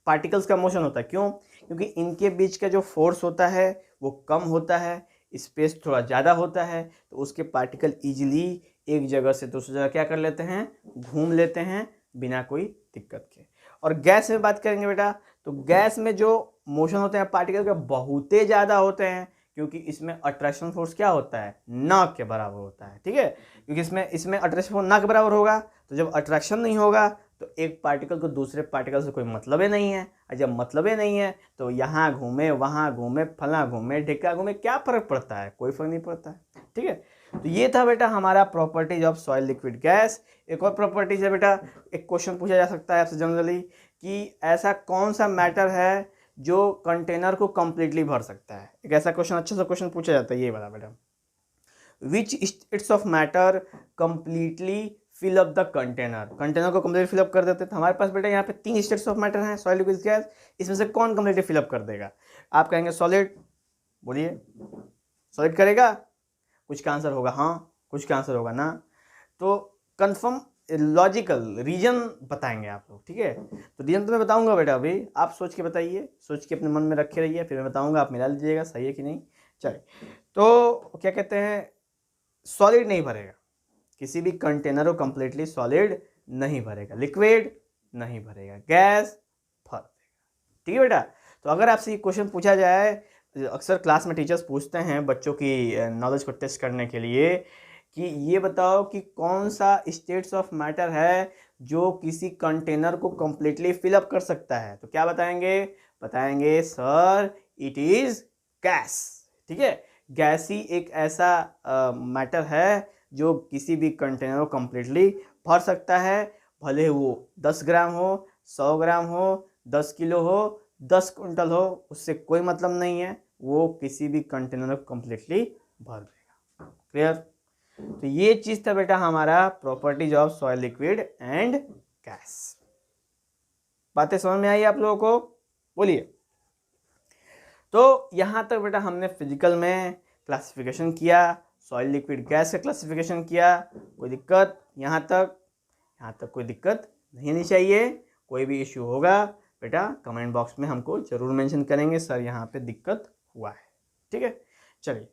पार्टिकल्स का मोशन होता है। क्यों, क्योंकि इनके बीच का जो फोर्स होता है वो कम होता है, स्पेस थोड़ा ज़्यादा होता है, तो उसके पार्टिकल इजीली एक जगह से दूसरी जगह क्या कर लेते हैं, घूम लेते हैं बिना कोई दिक्कत के। और गैस में बात करेंगे बेटा, तो गैस में जो मोशन होते हैं पार्टिकल के बहुत ही ज़्यादा होते हैं, क्योंकि इसमें अट्रैक्शन फोर्स क्या होता है, ना के बराबर होता है, ठीक है। क्योंकि इसमें अट्रैक्शन फोर्स ना के बराबर होगा, तो जब अट्रैक्शन नहीं होगा तो एक पार्टिकल को दूसरे पार्टिकल से कोई मतलब ही नहीं है, और जब मतलब ही नहीं है तो यहाँ घूमे वहाँ घूमे फला घूमे ढिक्का घूमे, क्या फ़र्क पड़ता है, कोई फ़र्क नहीं पड़ता है, ठीक है। तो ये था बेटा हमारा properties of soil liquid gas. एक और प्रॉपर्टीज है बेटा, एक क्वेश्चन पूछा जा सकता है आपसे जनरली कि ऐसा कौन सा मैटर है जो कंटेनर को कंप्लीटली भर सकता है। एक ऐसा क्वेश्चन, अच्छा सा क्वेश्चन पूछा जाता है, ये वाला बेटा, which states of matter completely fill up the container. Container को कंप्लीट फिलअप कर देते हैं। तो हमारे पास बेटा यहाँ पे 3 स्टेट्स ऑफ मैटर हैं सॉलिड लिक्विड गैस, इसमें से कौन कंप्लीटली फिलअप कर देगा। आप कहेंगे सॉलिड, बोलिए सॉलिड करेगा, कुछ का आंसर होगा हाँ, कुछ का आंसर होगा ना। तो कंफर्म लॉजिकल रीजन बताएंगे आप लोग, ठीक है। तो रीजन तो मैं बताऊंगा बेटा, अभी आप सोच के बताइए, सोच के अपने मन में रखे रहिए, फिर मैं बताऊंगा, आप मिला लीजिएगा सही है कि नहीं। चलिए, तो क्या कहते हैं, सॉलिड नहीं भरेगा, किसी भी कंटेनर को कंप्लीटली सॉलिड नहीं भरेगा, लिक्विड नहीं भरेगा, गैस भर देगा, ठीक है बेटा। तो अगर आपसे ये क्वेश्चन पूछा जाए, अक्सर क्लास में टीचर्स पूछते हैं बच्चों की नॉलेज को टेस्ट करने के लिए कि ये बताओ कि कौन सा स्टेट्स ऑफ मैटर है जो किसी कंटेनर को कंप्लीटली फिलअप कर सकता है, तो क्या बताएंगे, बताएंगे सर इट इज गैस। ठीक है, गैस ही एक ऐसा मैटर है जो किसी भी कंटेनर को कंप्लीटली भर सकता है, भले वो 10 ग्राम हो, 100 ग्राम हो, 10 किलो हो, 10 कुंटल हो, उससे कोई मतलब नहीं है, वो किसी भी कंटेनर को कंप्लीटली भर देगा। क्लियर? तो ये चीज था बेटा हमारा properties of soil liquid and gas. बातें समझ में आई आप लोगों को? बोलिए। तो यहां तक बेटा हमने फिजिकल में क्लासिफिकेशन किया, सॉइल लिक्विड गैस का क्लासिफिकेशन किया। कोई दिक्कत यहाँ तक? यहाँ तक कोई दिक्कत नहीं होनी चाहिए। कोई भी इश्यू होगा बेटा कमेंट बॉक्स में हमको जरूर मेंशन करेंगे, सर यहाँ पे दिक्कत हुआ है। ठीक है, चलिए।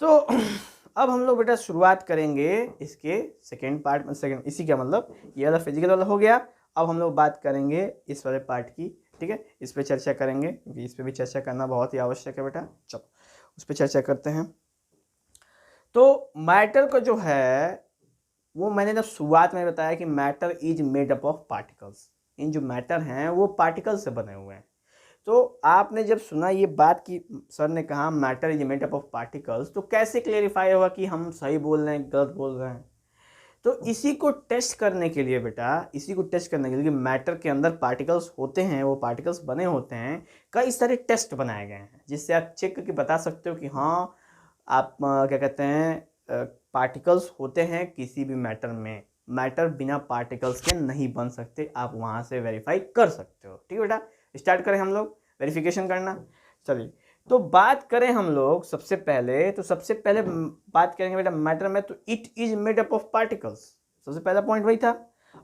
तो अब हम लोग बेटा शुरुआत करेंगे इसके सेकेंड पार्ट में। सेकेंड इसी का मतलब ये वाला फिजिकल वाला हो गया। अब हम लोग बात करेंगे इस वाले पार्ट की। ठीक है, इस पे चर्चा करेंगे क्योंकि इस पे भी चर्चा करना बहुत ही आवश्यक है बेटा। चलो उस पर चर्चा करते हैं। तो मैटर को जो है वो मैंने जब शुरुआत में बताया कि matter is made up of particles. इन जो मैटर हैं वो पार्टिकल से बने हुए हैं। तो आपने जब सुना ये बात कि सर ने कहा matter is made up of particles, तो कैसे क्लेरिफाई होगा कि हम सही बोल रहे हैं गलत बोल रहे हैं? तो इसी को टेस्ट करने के लिए बेटा, इसी को टेस्ट करने के लिए मैटर के अंदर पार्टिकल्स होते हैं, वो पार्टिकल्स बने होते हैं, कई सारे टेस्ट बनाए गए हैं जिससे आप चेक करके बता सकते हो कि हाँ आप क्या कहते हैं पार्टिकल्स होते हैं किसी भी मैटर में। मैटर बिना पार्टिकल्स के नहीं बन सकते, आप वहाँ से वेरीफाई कर सकते हो। ठीक है बेटा, स्टार्ट करें हम लोग वेरिफिकेशन करना। चलिए, तो बात करें हम लोग सबसे पहले बात करेंगे बेटा मैटर में, तो it is made up of particles. सबसे पहला पॉइंट वही था।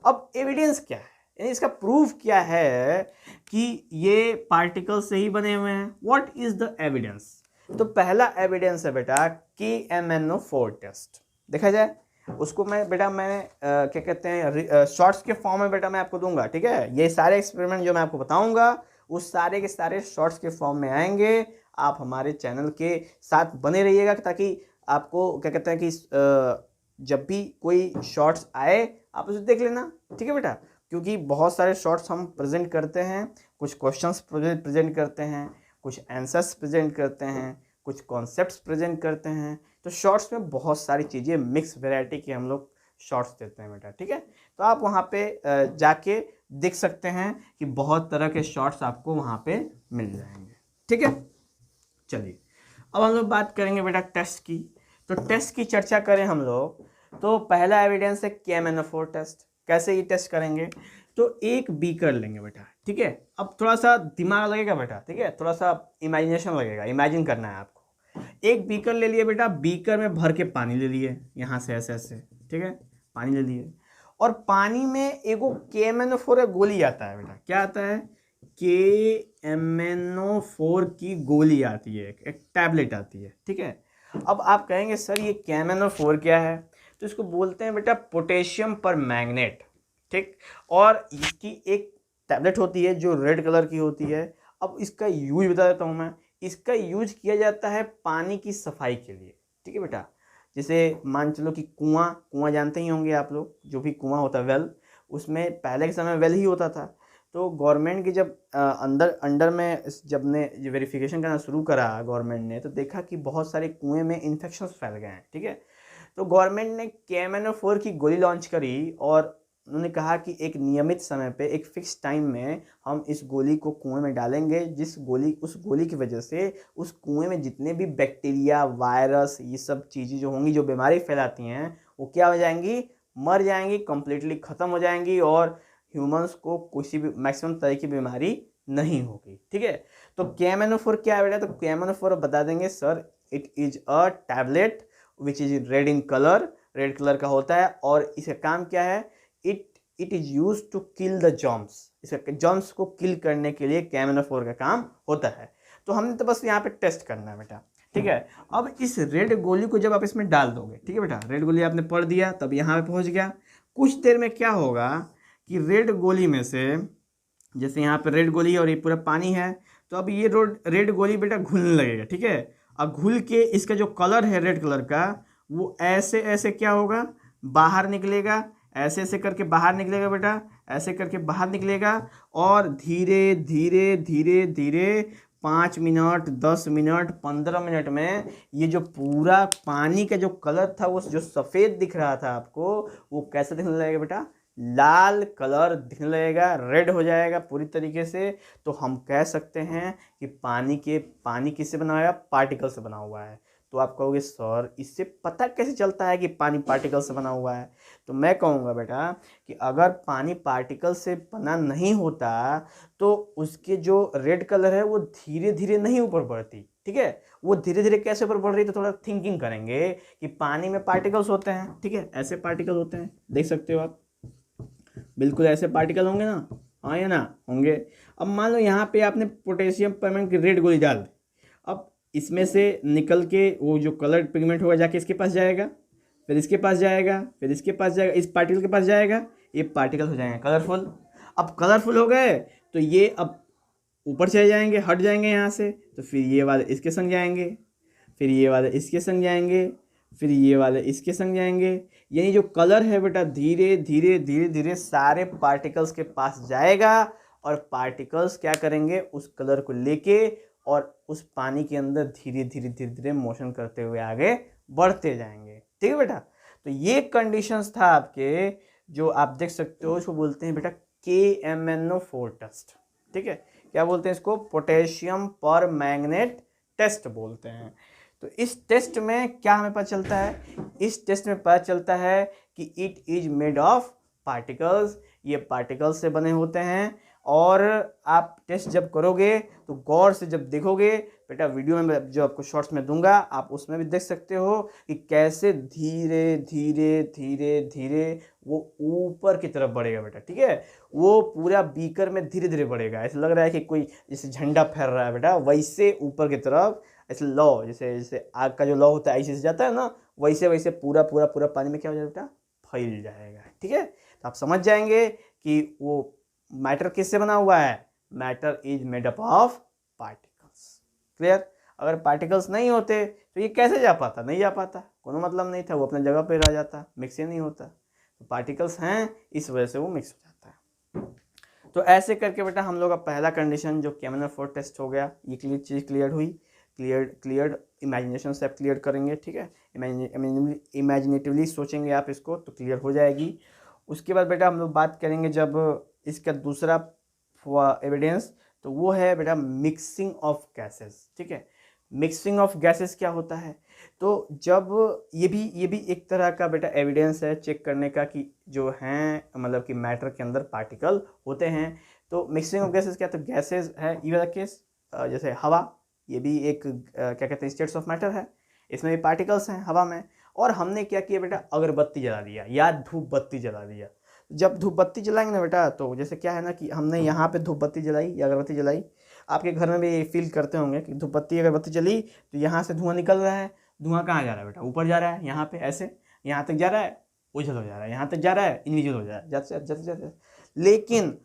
अब एविडेंस क्या है, यानी इसका प्रूफ क्या है कि ये पार्टिकल से ही बने हुए हैं? What is the evidence? तो पहला एविडेंस है बेटा KMnO4 टेस्ट। देखा जाए उसको मैं क्या कहते हैं शॉर्ट्स के फॉर्म में बेटा मैं आपको दूंगा। ठीक है, ये सारे एक्सपेरिमेंट जो मैं आपको बताऊंगा उस सारे के सारे शॉर्ट्स के फॉर्म में आएंगे। आप हमारे चैनल के साथ बने रहिएगा ताकि आपको क्या कहते हैं कि जब भी कोई शॉर्ट्स आए आप उसे देख लेना। ठीक है बेटा, क्योंकि बहुत सारे शॉर्ट्स हम प्रेजेंट करते हैं, कुछ क्वेश्चंस प्रेजेंट करते हैं, कुछ आंसर्स प्रेजेंट करते हैं, कुछ कॉन्सेप्ट्स प्रेजेंट करते हैं। तो शॉर्ट्स में बहुत सारी चीज़ें मिक्स वैरायटी की हम लोग शॉर्ट्स देते हैं बेटा। ठीक है, तो आप वहाँ पे जाके देख सकते हैं कि बहुत तरह के शॉर्ट्स आपको वहाँ पे मिल जाएंगे। ठीक है, चलिए अब हम लोग बात करेंगे बेटा टेस्ट की। तो टेस्ट की चर्चा करें हम लोग, तो पहला एविडेंस है KMnO4 टेस्ट। कैसे ये टेस्ट करेंगे? तो एक बीकर लेंगे बेटा। ठीक है, अब थोड़ा सा दिमाग लगेगा बेटा। ठीक है, थोड़ा सा इमेजिनेशन लगेगा, इमेजिन करना है आपको। एक बीकर ले लिए बेटा, बीकर में भर के पानी ले लिए, यहाँ से ऐसे ऐसे। ठीक है, पानी ले लिए और पानी में एगो KMnO4 गोली आता है बेटा। क्या आता है? KMnO4 की गोली आती है, एक टैबलेट आती है। ठीक है, अब आप कहेंगे सर ये KMnO4 क्या है? तो इसको बोलते हैं बेटा पोटेशियम पर मैग्नेट। ठीक, और इसकी एक टैबलेट होती है जो रेड कलर की होती है। अब इसका यूज बता देता हूँ मैं। इसका यूज किया जाता है पानी की सफाई के लिए। ठीक है बेटा, जैसे मान चलो कि कुआं जानते ही होंगे आप लोग, जो भी कुआं होता है वेल, उसमें पहले के समय वेल ही होता था। तो गवर्नमेंट की जब अंडर में जब ने वेरिफिकेशन करना शुरू करा गवर्नमेंट ने, तो देखा कि बहुत सारे कुएं में इन्फेक्शन फैल गए हैं। ठीक है, तो गवर्नमेंट ने KMnO4 की गोली लॉन्च करी और उन्होंने कहा कि एक नियमित समय पे एक फिक्स टाइम में हम इस गोली को कुएं में डालेंगे, उस गोली की वजह से उस कुएं में जितने भी बैक्टीरिया, वायरस, ये सब चीज़ें जो होंगी जो बीमारी फैलाती हैं वो क्या हो जाएंगी? मर जाएंगी, कम्प्लीटली ख़त्म हो जाएंगी और ह्यूमंस को किसी भी मैक्सिमम तरह की बीमारी नहीं होगी। ठीक है, तो KMnO4 क्या है बेटा? तो KMnO4 बता देंगे sir it is a tablet which is red in colour, red colour का होता है। और इसका काम क्या है? It is use to kill the germs. इसका जर्म्स को किल करने के लिए KMnO4 का काम होता है। तो हमने तो बस यहाँ पे टेस्ट करना है बेटा। ठीक है, अब इस रेड गोली को जब आप इसमें डाल दोगे, ठीक है बेटा, रेड गोली आपने पढ़ दिया, तब यहाँ पे पहुँच गया। कुछ देर में क्या होगा कि रेड गोली में से, जैसे यहाँ पे रेड गोली और ये पूरा पानी है, तो अब ये रेड गोली बेटा घुलने लगेगा। ठीक है, अब घुल के इसका जो कलर है रेड कलर का, वो ऐसे ऐसे क्या होगा? बाहर निकलेगा। ऐसे ऐसे करके बाहर निकलेगा बेटा, ऐसे करके बाहर निकलेगा और धीरे धीरे धीरे धीरे 5 मिनट, 10 मिनट, 15 मिनट में ये जो पूरा पानी का जो कलर था वो जो सफ़ेद दिख रहा था आपको, वो कैसे दिखने लगेगा बेटा, लाल कलर दिखने लगेगा, रेड हो जाएगा पूरी तरीके से। तो हम कह सकते हैं कि पानी किससे बना हुआ है, पार्टिकल से बना हुआ है। तो आप कहोगे सर इससे पता कैसे चलता है कि पानी पार्टिकल से बना हुआ है। तो मैं कहूँगा बेटा कि अगर पानी पार्टिकल से बना नहीं होता तो उसके जो रेड कलर है वो धीरे धीरे नहीं ऊपर बढ़ती, ठीक है। वो धीरे धीरे कैसे ऊपर बढ़ रही, तो थोड़ा थिंकिंग करेंगे कि पानी में पार्टिकल्स होते हैं, ठीक है, ऐसे पार्टिकल होते हैं, देख सकते हो आप, बिल्कुल ऐसे पार्टिकल होंगे ना, हाँ या ना होंगे। अब मान लो यहाँ पे आपने पोटेशियम परमैंगनेट की रेड गोली डाल दी, अब इसमें से निकल के वो जो कलर पिगमेंट होगा जाके इसके पास जाएगा, फिर इसके पास जाएगा, फिर इसके पास जाएगा, इस पार्टिकल के पास जाएगा, ये पार्टिकल हो जाएंगे कलरफुल। अब कलरफुल हो गए तो ये अब ऊपर चले जाएंगे, हट जाएंगे यहाँ से, तो फिर ये वाले इसके संग जाएंगे, फिर ये वाले इसके संग जाएंगे, फिर ये वाले इसके संग जाएंगे। यानी जो कलर है बेटा धीरे धीरे धीरे धीरे सारे पार्टिकल्स के पास जाएगा और पार्टिकल्स क्या करेंगे, उस कलर को लेके और उस पानी के अंदर धीरे धीरे धीरे धीरे मोशन करते हुए आगे बढ़ते जाएंगे, ठीक है बेटा। तो ये कंडीशंस था आपके, जो आप देख सकते हो, इसको बोलते हैं बेटा KMnO4 टेस्ट, ठीक है। क्या बोलते हैं इसको, पोटेशियम पर मैंगनेट टेस्ट बोलते हैं। तो इस टेस्ट में क्या हमें पता चलता है, इस टेस्ट में पता चलता है कि it is made of particles, ये पार्टिकल्स से बने होते हैं। और आप टेस्ट जब करोगे तो गौर से जब देखोगे बेटा, वीडियो में मैं जो आपको शॉर्ट्स में दूंगा आप उसमें भी देख सकते हो कि कैसे धीरे धीरे धीरे धीरे वो ऊपर की तरफ बढ़ेगा बेटा, ठीक है। वो पूरा बीकर में धीरे धीरे बढ़ेगा, ऐसा लग रहा है कि कोई जैसे झंडा फैल रहा है बेटा, वैसे ऊपर की तरफ, ऐसे लौ जैसे जैसे आग का जो लौ होता है ऐसे से जाता है ना, वैसे वैसे पूरा पूरा पूरा पानी में क्या हो जाएगा बेटा, फैल जाएगा, ठीक है। तो आप समझ जाएंगे कि वो मैटर किससे बना हुआ है, matter is made up of particles, clear. अगर पार्टिकल्स नहीं होते तो ये कैसे जा पाता, नहीं जा पाता, कोनो मतलब नहीं था, वो अपने जगह पे रह जाता, मिक्स ही नहीं होता। तो पार्टिकल्स हैं इस वजह से वो मिक्स हो जाता है। तो ऐसे करके बेटा हम लोग का पहला कंडीशन जो KMnO4 टेस्ट हो गया, ये चीज़ क्लियर हुई, क्लियर इमेजिनेशन से आप क्लियर करेंगे, ठीक है। इमेजिनेटिवली सोचेंगे आप इसको तो क्लियर हो जाएगी। उसके बाद बेटा हम लोग बात करेंगे जब इसका दूसरा एविडेंस, तो वो है बेटा मिक्सिंग ऑफ गैसेस, ठीक है। मिक्सिंग ऑफ गैसेस क्या होता है, तो जब ये भी एक तरह का बेटा एविडेंस है चेक करने का कि जो हैं मतलब कि मैटर के अंदर पार्टिकल होते हैं। तो मिक्सिंग ऑफ गैसेस क्या, तो गैसेस है ये वाला केस, जैसे हवा, ये भी एक क्या कहते हैं स्टेट्स ऑफ मैटर है, इसमें भी पार्टिकल्स हैं हवा में। और हमने क्या किया बेटा, अगरबत्ती जला दिया या धूप बत्ती जला दिया। जब धूप बत्ती जलाएंगे ना बेटा, तो जैसे क्या है ना कि हमने यहाँ पे धूप बत्ती जलाई या अगरबत्ती जलाई, आपके घर में भी फील करते होंगे कि धूप बत्ती अगरबत्ती जली तो यहाँ से धुआं निकल रहा है, धुआं कहाँ जा रहा है बेटा, ऊपर जा रहा है, यहाँ पे ऐसे यहाँ तक जा रहा है, उछल हो जा रहा है, यहाँ तक जा रहा है, इनविजिबल हो जा रहा है, जाते जाते जाते। लेकिन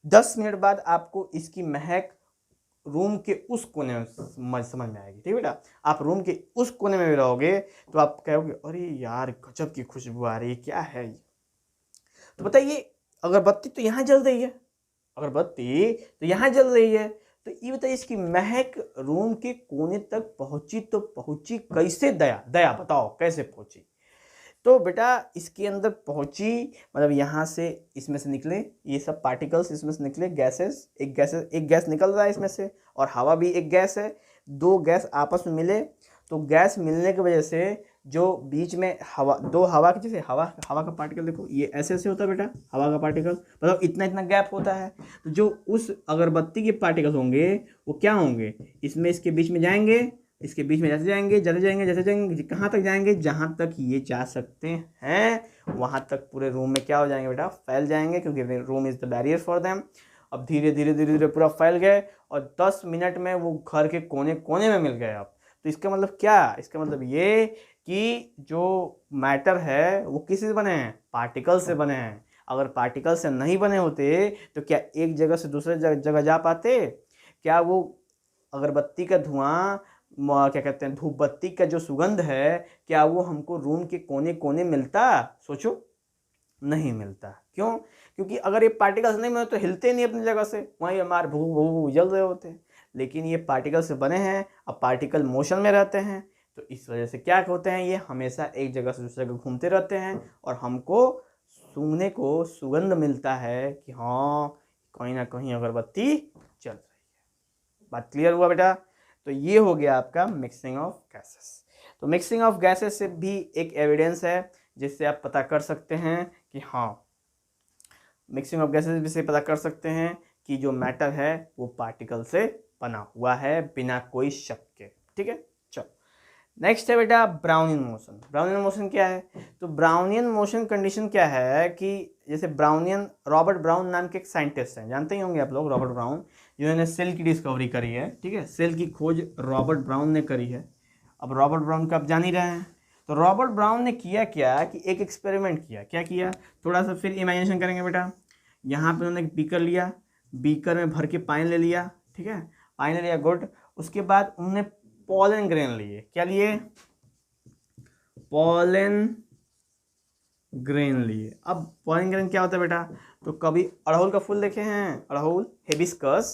10 मिनट बाद आपको इसकी महक रूम के उस कोने में समझ में आएगी, ठीक है बेटा। आप रूम के उस कोने में भी रहोगे तो आप कहोगे अरे यार गजब की खुशबू आ रही है, क्या है ये। तो बताइए अगरबत्ती तो यहाँ जल रही है, अगरबत्ती तो यहाँ जल रही है, तो ये बताइए इसकी महक रूम के कोने तक पहुंची तो पहुंची कैसे, दया बताओ कैसे पहुंची। तो बेटा इसके अंदर पहुंची मतलब यहाँ से, इसमें से निकले ये सब पार्टिकल्स, इसमें से निकले गैसेस, एक गैस निकल रहा है इसमें से, और हवा भी एक गैस है, दो गैस आपस में मिले। तो गैस मिलने की वजह से जो बीच में हवा, दो हवा की, जैसे हवा का पार्टिकल देखो ये ऐसे ऐसे होता है बेटा, हवा का पार्टिकल मतलब इतना इतना गैप होता है। तो जो उस अगरबत्ती के पार्टिकल्स होंगे वो क्या होंगे, इसमें इसके बीच में जाएंगे, इसके बीच में जैसे जाएंगे जैसे जाएंगे कहाँ तक जाएंगे, जहाँ तक ये जा सकते हैं वहाँ तक पूरे रूम में क्या हो जाएंगे बेटा, फैल जाएंगे, क्योंकि room is the barrier for them. अब धीरे धीरे धीरे धीरे पूरा फैल गए और 10 मिनट में वो घर के कोने कोने में मिल गए। अब तो इसका मतलब क्या, इसका मतलब ये कि जो मैटर है वो किससे बने हैं, पार्टिकल से बने हैं। अगर पार्टिकल से नहीं बने होते तो क्या एक जगह से दूसरे जगह जा पाते, क्या वो अगरबत्ती का धुआं, क्या कहते हैं धूप बत्ती का जो सुगंध है, क्या वो हमको रूम के कोने कोने मिलता, सोचो। नहीं मिलता। क्यों? क्योंकि अगर ये पार्टिकल्स नहीं मिले तो हिलते नहीं अपनी जगह से, वहीं हमारे भू भू भू जल रहे होते हैं। लेकिन ये पार्टिकल से बने हैं, अब पार्टिकल मोशन में रहते हैं, तो इस वजह से क्या होते हैं, ये हमेशा एक जगह से दूसरी जगह घूमते रहते हैं और हमको सूंघने को सुगंध मिलता है कि हाँ कहीं ना कहीं अगरबत्ती चल रही है। बात क्लियर हुआ बेटा? तो ये हो गया आपका मिक्सिंग ऑफ गैसेस। तो मिक्सिंग ऑफ गैसेस से भी एक एविडेंस है जिससे आप पता कर सकते हैं कि हाँ, मिक्सिंग ऑफ गैसेस से पता कर सकते हैं कि जो मैटर है वो पार्टिकल से बना हुआ है बिना कोई शक के। ठीक है, चलो नेक्स्ट है बेटा ब्राउनियन मोशन। ब्राउनियन मोशन क्या है? तो ब्राउनियन मोशन कंडीशन क्या है कि जैसे ब्राउनियन, रॉबर्ट ब्राउन नाम के एक साइंटिस्ट हैं, जानते ही होंगे आप लोग रॉबर्ट ब्राउन, जिन्होंने सेल की डिस्कवरी करी है। ठीक है, सेल की खोज रॉबर्ट ब्राउन ने करी है। अब रॉबर्ट ब्राउन का आप जान ही रहे हैं। तो रॉबर्ट ब्राउन ने किया क्या कि एक एक्सपेरिमेंट किया। क्या किया? थोड़ा सा फिर इमेजिनेशन करेंगे बेटा। यहाँ पे उन्होंने एक बीकर लिया, बीकर में भर के पानी ले लिया। ठीक है, पानी ले लिया, गुड। उसके बाद उन्होंने पॉलन ग्रेन लिए। क्या लिए? पॉलन ग्रेन लिए। अब पॉलन ग्रेन क्या होता है बेटा? तो कभी अड़हुल का फूल देखे हैं? अड़हुल, हिबिस्कस,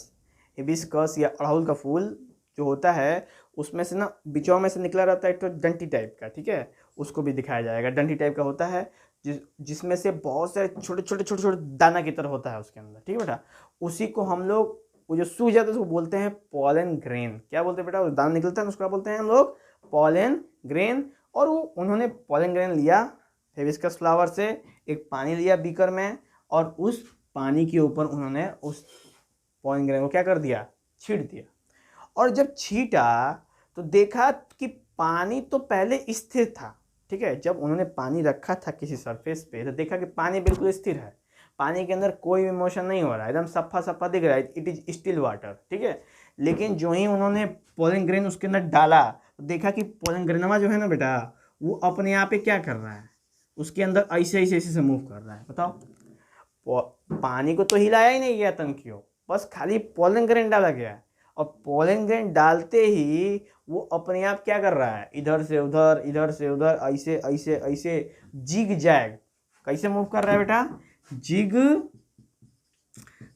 हिबिस्कस या अड़हुल का फूल जो होता है उसमें से ना बिचौं में से निकला रहता है एक तो डंटी टाइप का। ठीक है, उसको भी दिखाया जाएगा। डंटी टाइप का होता है जिसमें से बहुत सारे छोटे छोटे छोटे छोटे दाना की तरह होता है उसके अंदर। ठीक है बेटा, उसी को हम लोग, वो जो सूख जाता है उसको बोलते हैं पॉलन ग्रेन। क्या बोलते हैं बेटा? वो दाना निकलता है उसको बोलते हैं हम लोग पॉलन ग्रेन। और वो उन्होंने पॉलन ग्रेन लिया हिबिस्कस फ्लावर से, एक पानी लिया बीकर में, और उस पानी के ऊपर उन्होंने उस पॉलन ग्रेन को क्या कर दिया? छींट दिया। और जब छींटा तो देखा कि पानी तो पहले स्थिर था। ठीक है, जब उन्होंने पानी रखा था किसी सरफेस पे तो देखा कि पानी बिल्कुल स्थिर है, पानी के अंदर कोई भी मोशन नहीं हो रहा है, एकदम सफ़ा सफ़ा दिख रहा है, इट इज स्टिल वाटर। ठीक है, लेकिन जो ही उन्होंने पॉलन ग्रेन उसके अंदर डाला तो देखा कि पॉलन ग्रेनवा जो है ना बेटा, वो अपने आप पे क्या कर रहा है, उसके अंदर ऐसे ऐसे ऐसे से मूव कर रहा है। बताओ, पानी को तो हिलाया ही नहीं गया तनकियो, बस खाली पॉलन ग्रेन डाला गया। और पॉलन ग्रेन डालते ही वो अपने आप क्या कर रहा है, इधर से उधर, इधर से उधर, ऐसे ऐसे ऐसे जिग जैग कैसे मूव कर रहा है बेटा? जिग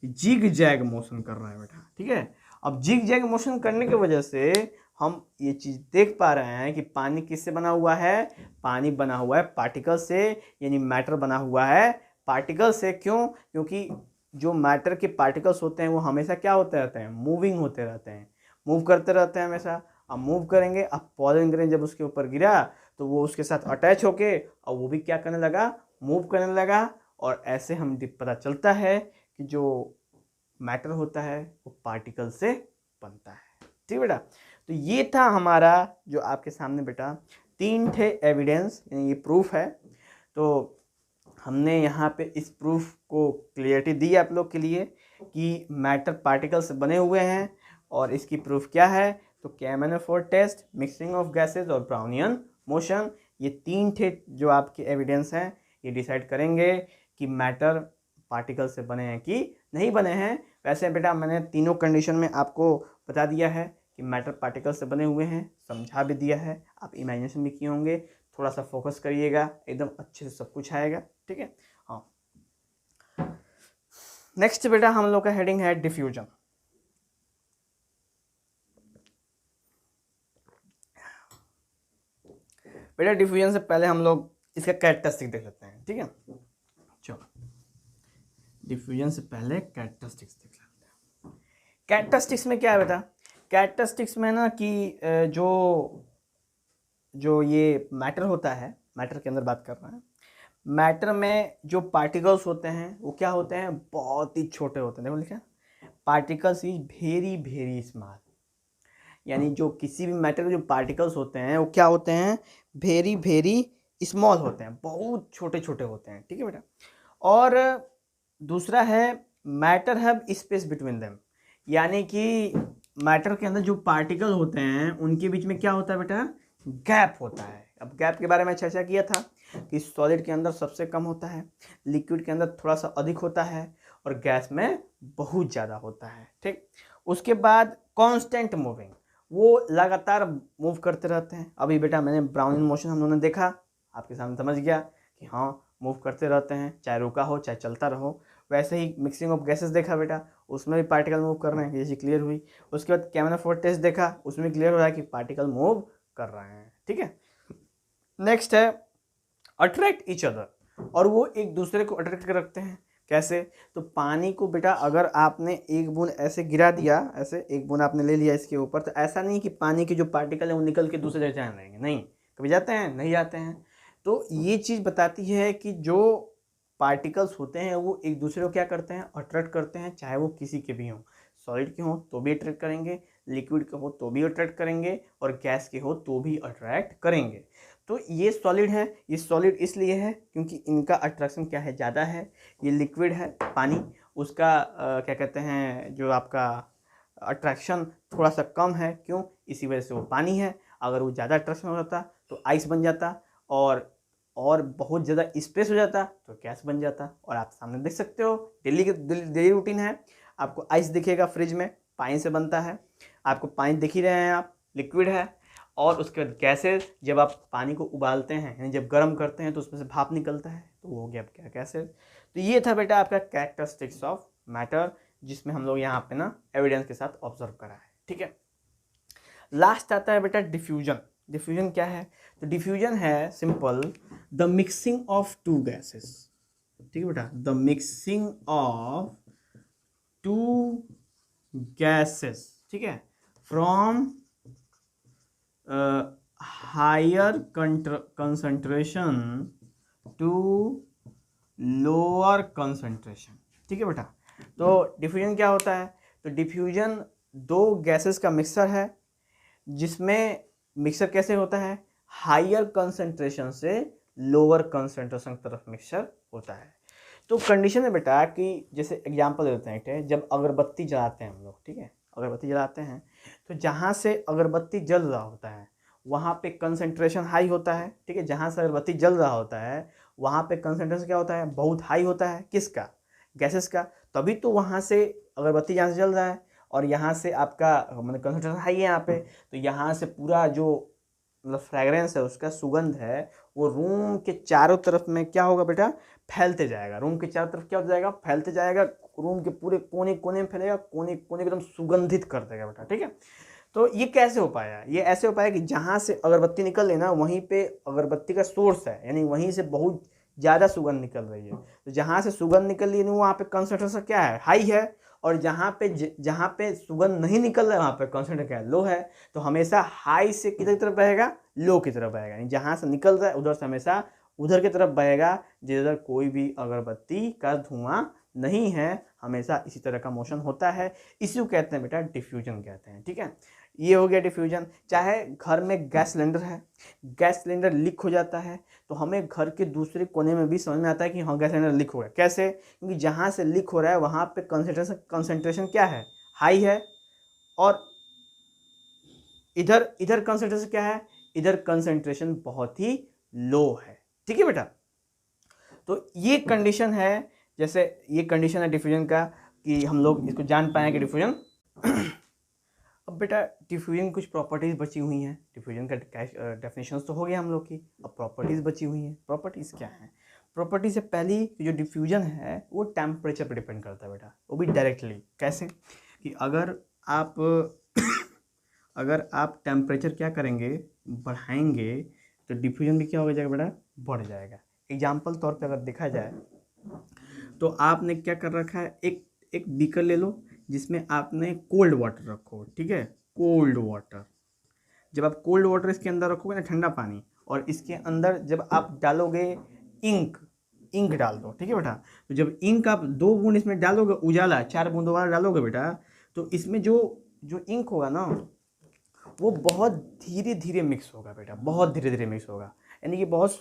जिग जैग मोशन कर रहा है बेटा। ठीक है, अब जिग जैग मोशन करने की वजह से हम ये चीज देख पा रहे हैं कि पानी किससे बना हुआ है? पानी बना हुआ है पार्टिकल से, यानी मैटर बना हुआ है पार्टिकल से। क्यों? क्योंकि जो मैटर के पार्टिकल्स होते हैं वो हमेशा क्या होते रहते हैं? मूविंग होते रहते हैं, मूव करते रहते हैं हमेशा। अब मूव करेंगे, अब पॉलन ग्रेन जब उसके ऊपर गिरा तो वो उसके साथ अटैच होके और वो भी क्या करने लगा? मूव करने लगा। और ऐसे हम पता चलता है कि जो मैटर होता है वो पार्टिकल से बनता है। ठीक बेटा, तो ये था हमारा जो आपके सामने बेटा 3 थे एविडेंस, यानी ये प्रूफ है। तो हमने यहाँ पे इस प्रूफ को क्लियरिटी दी आप लोग के लिए कि मैटर पार्टिकल से बने हुए हैं। और इसकी प्रूफ क्या है? तो कैमनफोर्ड टेस्ट, मिक्सिंग ऑफ गैसेस और ब्राउनियन मोशन, ये 3 थे जो आपके एविडेंस हैं। ये डिसाइड करेंगे कि मैटर पार्टिकल से बने हैं कि नहीं बने हैं। वैसे बेटा मैंने तीनों कंडीशन में आपको बता दिया है कि मैटर पार्टिकल से बने हुए हैं, समझा भी दिया है, आप इमेजिनेशन भी किए होंगे। थोड़ा सा फोकस करिएगा, एकदम अच्छे से सब कुछ आएगा। ठीक है, हाँ। नेक्स्ट बेटा हम लोग का हेडिंग है डिफ्यूजन। बेटा डिफ्यूजन से पहले हम लोग इसका कैरेक्टरिस्टिक देख लेते हैं। ठीक है, चलो डिफ्यूजन से पहले कैरेक्टरिस्टिक्स देख लेते हैं। कैरेक्टरिस्टिक्स में क्या है बेटा? कैरेक्टरिस्टिक्स में ना कि जो ये मैटर होता है, मैटर के अंदर बात कर रहे हैं, मैटर में जो पार्टिकल्स होते हैं वो क्या होते हैं? बहुत ही छोटे होते हैं। देखो लिखा, particles is very very small, यानी जो किसी भी मैटर के जो पार्टिकल्स होते हैं वो क्या होते हैं? वेरी वेरी स्मॉल होते हैं, बहुत छोटे छोटे होते हैं। ठीक है बेटा, और दूसरा है matter have space between them, यानी कि मैटर के अंदर जो पार्टिकल होते हैं उनके बीच में क्या होता है बेटा? गैप होता है। अब गैप के बारे में चर्चा किया था कि सॉलिड के अंदर सबसे कम होता है, लिक्विड के अंदर थोड़ा सा अधिक होता है, और गैस में बहुत ज़्यादा होता है। ठीक, उसके बाद कांस्टेंट मूविंग, वो लगातार मूव करते रहते हैं। अभी बेटा मैंने ब्राउनियन मोशन हम लोगों ने देखा, आपके सामने समझ गया कि हाँ मूव करते रहते हैं, चाहे रुका हो चाहे चलता रहो। वैसे ही मिक्सिंग ऑफ गैसेस देखा बेटा, उसमें भी पार्टिकल मूव कर रहे हैं, ये चीज़ क्लियर हुई। उसके बाद कैमनाफोर्ड टेस्ट देखा, उसमें क्लियर हो रहा है कि पार्टिकल मूव कर रहे हैं, ठीक है। नेक्स्ट है अट्रैक्ट ईच अदर, और वो एक दूसरे को अट्रैक्ट कर रखते हैं। कैसे? तो पानी को बेटा अगर आपने एक बूंद ऐसे गिरा दिया, ऐसे एक बूंद आपने ले लिया इसके ऊपर, तो ऐसा नहीं कि पानी के जो पार्टिकल हैं वो निकल के दूसरे जगह जाने लगेंगे, नहीं, कभी जाते हैं? नहीं जाते हैं। तो ये चीज़ बताती है कि जो पार्टिकल्स होते हैं वो एक दूसरे को क्या करते हैं? अट्रैक्ट करते हैं, चाहे वो किसी के भी हों। सॉलिड के हों तो भी अट्रैक्ट करेंगे, लिक्विड के हो तो भी अट्रैक्ट करेंगे, और गैस के हो तो भी अट्रैक्ट करेंगे। तो ये सॉलिड है, ये सॉलिड इसलिए है क्योंकि इनका अट्रैक्शन क्या है? ज़्यादा है। ये लिक्विड है पानी, उसका क्या कहते हैं, जो आपका अट्रैक्शन थोड़ा सा कम है। क्यों? इसी वजह से वो पानी है। अगर वो ज़्यादा अट्रैक्शन हो जाता तो आइस बन जाता, और बहुत ज़्यादा स्पेस हो जाता तो गैस बन जाता। और आप सामने देख सकते हो, डेली रूटीन है, आपको आइस दिखेगा फ्रिज में, पानी से बनता है। आपको पानी दिख ही रहे हैं आप, लिक्विड है। और उसके बाद गैसेज, जब आप पानी को उबालते हैं यानी जब गर्म करते हैं तो उसमें से भाप निकलता है, तो वो हो गया क्या? गैसेज। तो ये था बेटा आपका कैरेक्टरिस्टिक्स ऑफ मैटर, जिसमें हम लोग यहाँ पे ना एविडेंस के साथ ऑब्जर्व करा है, ठीक है। लास्ट आता है बेटा डिफ्यूजन। डिफ्यूजन क्या है? तो डिफ्यूजन है simple, the mixing of two gases, ठीक है बेटा, the mixing of two gases, ठीक है, from higher concentration to lower concentration, ठीक है बेटा। तो डिफ्यूजन क्या होता है? तो डिफ्यूजन दो गैसेस का मिक्सर है, जिसमें मिक्सर कैसे होता है? हायर कंसंट्रेशन से लोअर कंसंट्रेशन की तरफ मिक्सर होता है। तो कंडीशन है बेटा कि जैसे एग्जांपल देते हैं, ठीक है, जब अगरबत्ती जलाते हैं हम लोग, ठीक है, अगरबत्ती जलाते हैं तो जहाँ से अगरबत्ती जल रहा होता है वहाँ पे कंसंट्रेशन हाई होता है, ठीक है। जहाँ से अगरबत्ती जल रहा होता है वहाँ पे कंसंट्रेशन क्या होता है? बहुत हाई होता है। किसका? गैसेस का। तभी तो वहाँ से अगरबत्ती जहाँ से जल रहा है और यहाँ से आपका मतलब कंसंट्रेशन हाई है यहाँ पे, तो यहाँ से पूरा जो मतलब फ्रेगरेंस है, उसका सुगंध है, वो रूम के चारों तरफ में क्या होगा बेटा? फैलते जाएगा। रूम के चारों तरफ क्या होता जाएगा? फैलते जाएगा। रूम के पूरे कोने कोने में फैलेगा, कोने कोने एकदम सुगंधित कर देगा बेटा, ठीक है। तो ये कैसे हो पाया? ये ऐसे हो पाया कि जहाँ से अगरबत्ती निकल रही ना, वहीं पे अगरबत्ती का सोर्स है, यानी वहीं से बहुत ज़्यादा सुगंध निकल रही है। तो जहाँ से सुगंध निकल रही है वहाँ पे कंसंट्रेशन क्या है? हाई है। और जहाँ पे सुगंध नहीं निकल रहा है वहाँ पे कंसंट्रेशन क्या है? लो है। तो हमेशा हाई से किधर की तरफ बहेगा? लो की तरफ बहेगा। यानी जहाँ से निकल रहा है उधर से हमेशा उधर की तरफ बहेगा, जिधर कोई भी अगरबत्ती का धुआं नहीं है। हमेशा इसी तरह का मोशन होता है। इसी को कहते हैं बेटा डिफ्यूजन कहते हैं, ठीक है। ये हो गया डिफ्यूजन। चाहे घर में गैस सिलेंडर है, गैस सिलेंडर लीक हो जाता है तो हमें घर के दूसरे कोने में भी समझ में आता है कि हाँ गैस सिलेंडर लीक हो गया। कैसे? क्योंकि जहाँ से लीक हो रहा है वहाँ पे कंसंट्रेशन क्या है? हाई है। और इधर इधर कंसंट्रेशन क्या है? इधर कंसंट्रेशन बहुत ही लो है, ठीक है बेटा। तो ये कंडीशन है, जैसे ये कंडीशन है डिफ्यूजन का, कि हम लोग इसको जान पाए कि डिफ्यूजन अब बेटा डिफ्यूजन कुछ प्रॉपर्टीज़ बची हुई हैं। डिफ्यूजन का डेफिनेशंस तो हो गया हम लोग की, अब प्रॉपर्टीज़ बची हुई हैं। प्रॉपर्टीज़ क्या हैं? प्रॉपर्टी से पहली जो डिफ्यूजन है वो टेम्परेचर पर डिपेंड करता है बेटा, वो भी डायरेक्टली। कैसे? कि अगर आप टेम्परेचर क्या करेंगे? बढ़ाएंगे, तो डिफ्यूजन भी क्या हो जाएगा बेटा? बढ़ जाएगा। एग्जाम्पल तौर पे अगर देखा जाए तो आपने क्या कर रखा है, एक बीकर ले लो जिसमें आपने कोल्ड वाटर रखो, ठीक है, कोल्ड वाटर। जब आप कोल्ड वाटर इसके अंदर रखोगे ना, ठंडा पानी, और इसके अंदर जब आप डालोगे इंक डाल दो, ठीक है बेटा। तो जब इंक आप 2 बूंद इसमें डालोगे, उजाला 4 बूंदों वाला डालोगे बेटा, तो इसमें जो इंक होगा ना वो बहुत धीरे धीरे मिक्स होगा बेटा, बहुत धीरे धीरे मिक्स होगा। यानी कि बहुत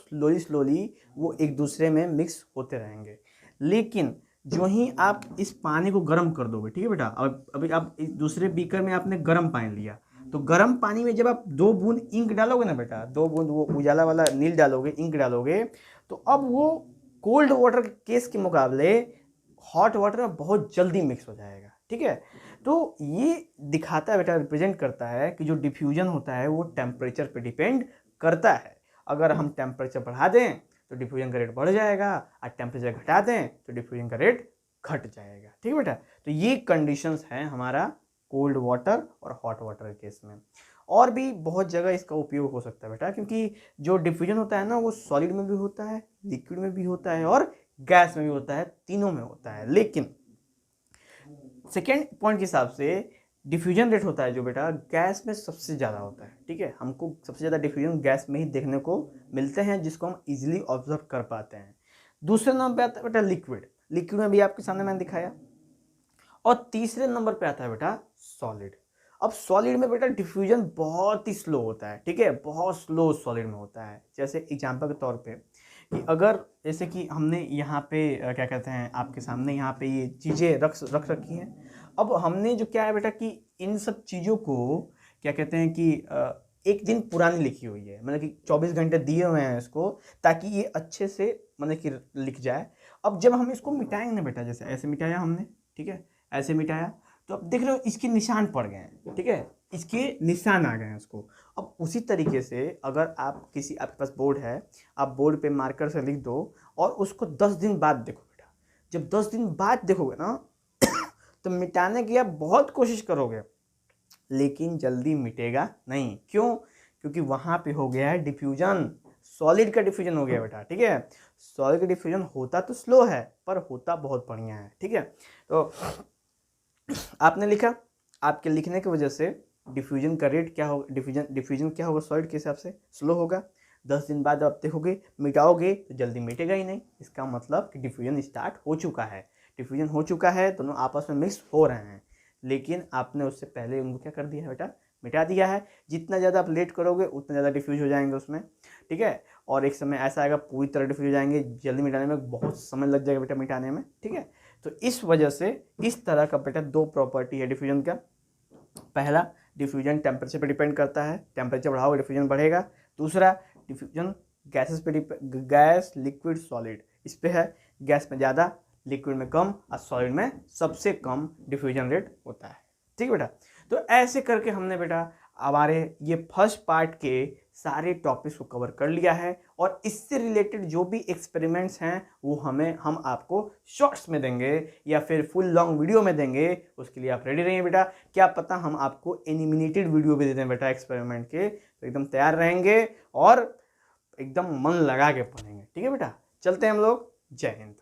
स्लोली वो एक दूसरे में मिक्स होते रहेंगे। लेकिन जो ही आप इस पानी को गर्म कर दोगे, ठीक है बेटा, अभी आप इस दूसरे बीकर में आपने गर्म पानी लिया, तो गर्म पानी में जब आप 2 बूंद इंक डालोगे ना बेटा, 2 बूंद वो उजाला वाला नील डालोगे, इंक डालोगे, तो अब वो कोल्ड वाटर केस के मुकाबले हॉट वाटर में बहुत जल्दी मिक्स हो जाएगा, ठीक है। तो ये दिखाता है बेटा, रिप्रेजेंट करता है कि जो डिफ्यूजन होता है वो टेम्परेचर पे डिपेंड करता है। अगर हम टेम्परेचर बढ़ा दें तो डिफ्यूजन का रेट बढ़ जाएगा, और टेम्परेचर घटा दें तो डिफ्यूजन का रेट घट जाएगा। ठीक है बेटा, तो ये कंडीशंस हैं हमारा कोल्ड वाटर और हॉट वाटर के केस में। और भी बहुत जगह इसका उपयोग हो सकता है बेटा, क्योंकि जो डिफ्यूजन होता है ना वो सॉलिड में भी होता है, लिक्विड में भी होता है और गैस में भी होता है, तीनों में होता है। लेकिन सेकेंड पॉइंट के हिसाब से डिफ्यूजन रेट होता है जो बेटा गैस में सबसे ज़्यादा होता है। ठीक है, हमको सबसे ज़्यादा डिफ्यूजन गैस में ही देखने को मिलते हैं, जिसको हम इजीली ऑब्जर्व कर पाते हैं। दूसरे नंबर पे आता है बेटा लिक्विड, लिक्विड में भी आपके सामने मैंने दिखाया। और तीसरे नंबर पे आता है बेटा सॉलिड। अब सॉलिड में बेटा डिफ्यूजन बहुत ही स्लो होता है। ठीक है, बहुत स्लो सॉलिड में होता है। जैसे एग्जांपल के तौर पे कि अगर जैसे कि हमने यहाँ पे क्या कहते हैं आपके सामने यहाँ पे ये चीज़ें रख रखी हैं। अब हमने जो क्या है बेटा कि इन सब चीज़ों को क्या कहते हैं कि एक दिन पुरानी लिखी हुई है, मतलब कि 24 घंटे दिए हुए हैं इसको, ताकि ये अच्छे से मतलब कि लिख जाए। अब जब हम इसको मिटाएंगे ना बेटा, जैसे ऐसे मिटाया हमने, ठीक है, ऐसे मिटाया, तो अब देख रहे हो इसके निशान पड़ गए हैं। ठीक है, इसके निशान आ गए हैं उसको। अब उसी तरीके से अगर आप किसी आपके पास बोर्ड है, आप बोर्ड पे मार्कर से लिख दो और उसको 10 दिन बाद देखो बेटा। जब 10 दिन बाद देखोगे ना तो मिटाने की आप बहुत कोशिश करोगे, लेकिन जल्दी मिटेगा नहीं। क्यों? क्योंकि वहाँ पे हो गया है डिफ्यूजन, सॉलिड का डिफ्यूजन हो गया बेटा। ठीक है, सॉलिड का डिफ्यूजन होता तो स्लो है पर होता बहुत बढ़िया है। ठीक है, तो आपने लिखा, आपके लिखने की वजह से डिफ्यूजन का रेट क्या होगा, डिफ्यूजन क्या होगा सॉलिड के हिसाब से, स्लो होगा। 10 दिन बाद आप देखोगे मिटाओगे तो जल्दी मिटेगा ही नहीं। इसका मतलब कि डिफ्यूजन स्टार्ट हो चुका है, डिफ्यूजन हो चुका है, दोनों आपस में मिक्स हो रहे हैं, लेकिन आपने उससे पहले उनको क्या कर दिया है बेटा, मिटा दिया है। जितना ज़्यादा आप लेट करोगे उतना ज़्यादा डिफ्यूज हो जाएंगे उसमें। ठीक है, और एक समय ऐसा आएगा पूरी तरह डिफ्यूज हो जाएंगे, जल्दी मिटाने में बहुत समय लग जाएगा बेटा मिटाने में। ठीक है, तो इस वजह से इस तरह का बेटा दो प्रॉपर्टी है डिफ्यूजन का। पहला, डिफ्यूजन टेम्परेचर पे डिपेंड करता है, टेम्परेचर बढ़ाओगे डिफ्यूजन बढ़ेगा। दूसरा, डिफ्यूजन गैसेस पे गैस, लिक्विड, सॉलिड, इस पे है। गैस में ज़्यादा, लिक्विड में कम और सॉलिड में सबसे कम डिफ्यूजन रेट होता है। ठीक है बेटा, तो ऐसे करके हमने बेटा हमारे ये फर्स्ट पार्ट के सारे टॉपिक्स को कवर कर लिया है, और इससे रिलेटेड जो भी एक्सपेरिमेंट्स हैं वो हम आपको शॉर्ट्स में देंगे या फिर फुल लॉन्ग वीडियो में देंगे। उसके लिए आप रेडी रहिए बेटा, क्या पता हम आपको एनिमेटेड वीडियो भी दे दें बेटा एक्सपेरिमेंट के, तो एकदम तैयार रहेंगे और एकदम मन लगा के पढ़ेंगे। ठीक है बेटा, चलते हैं हम लोग, जय हिंद।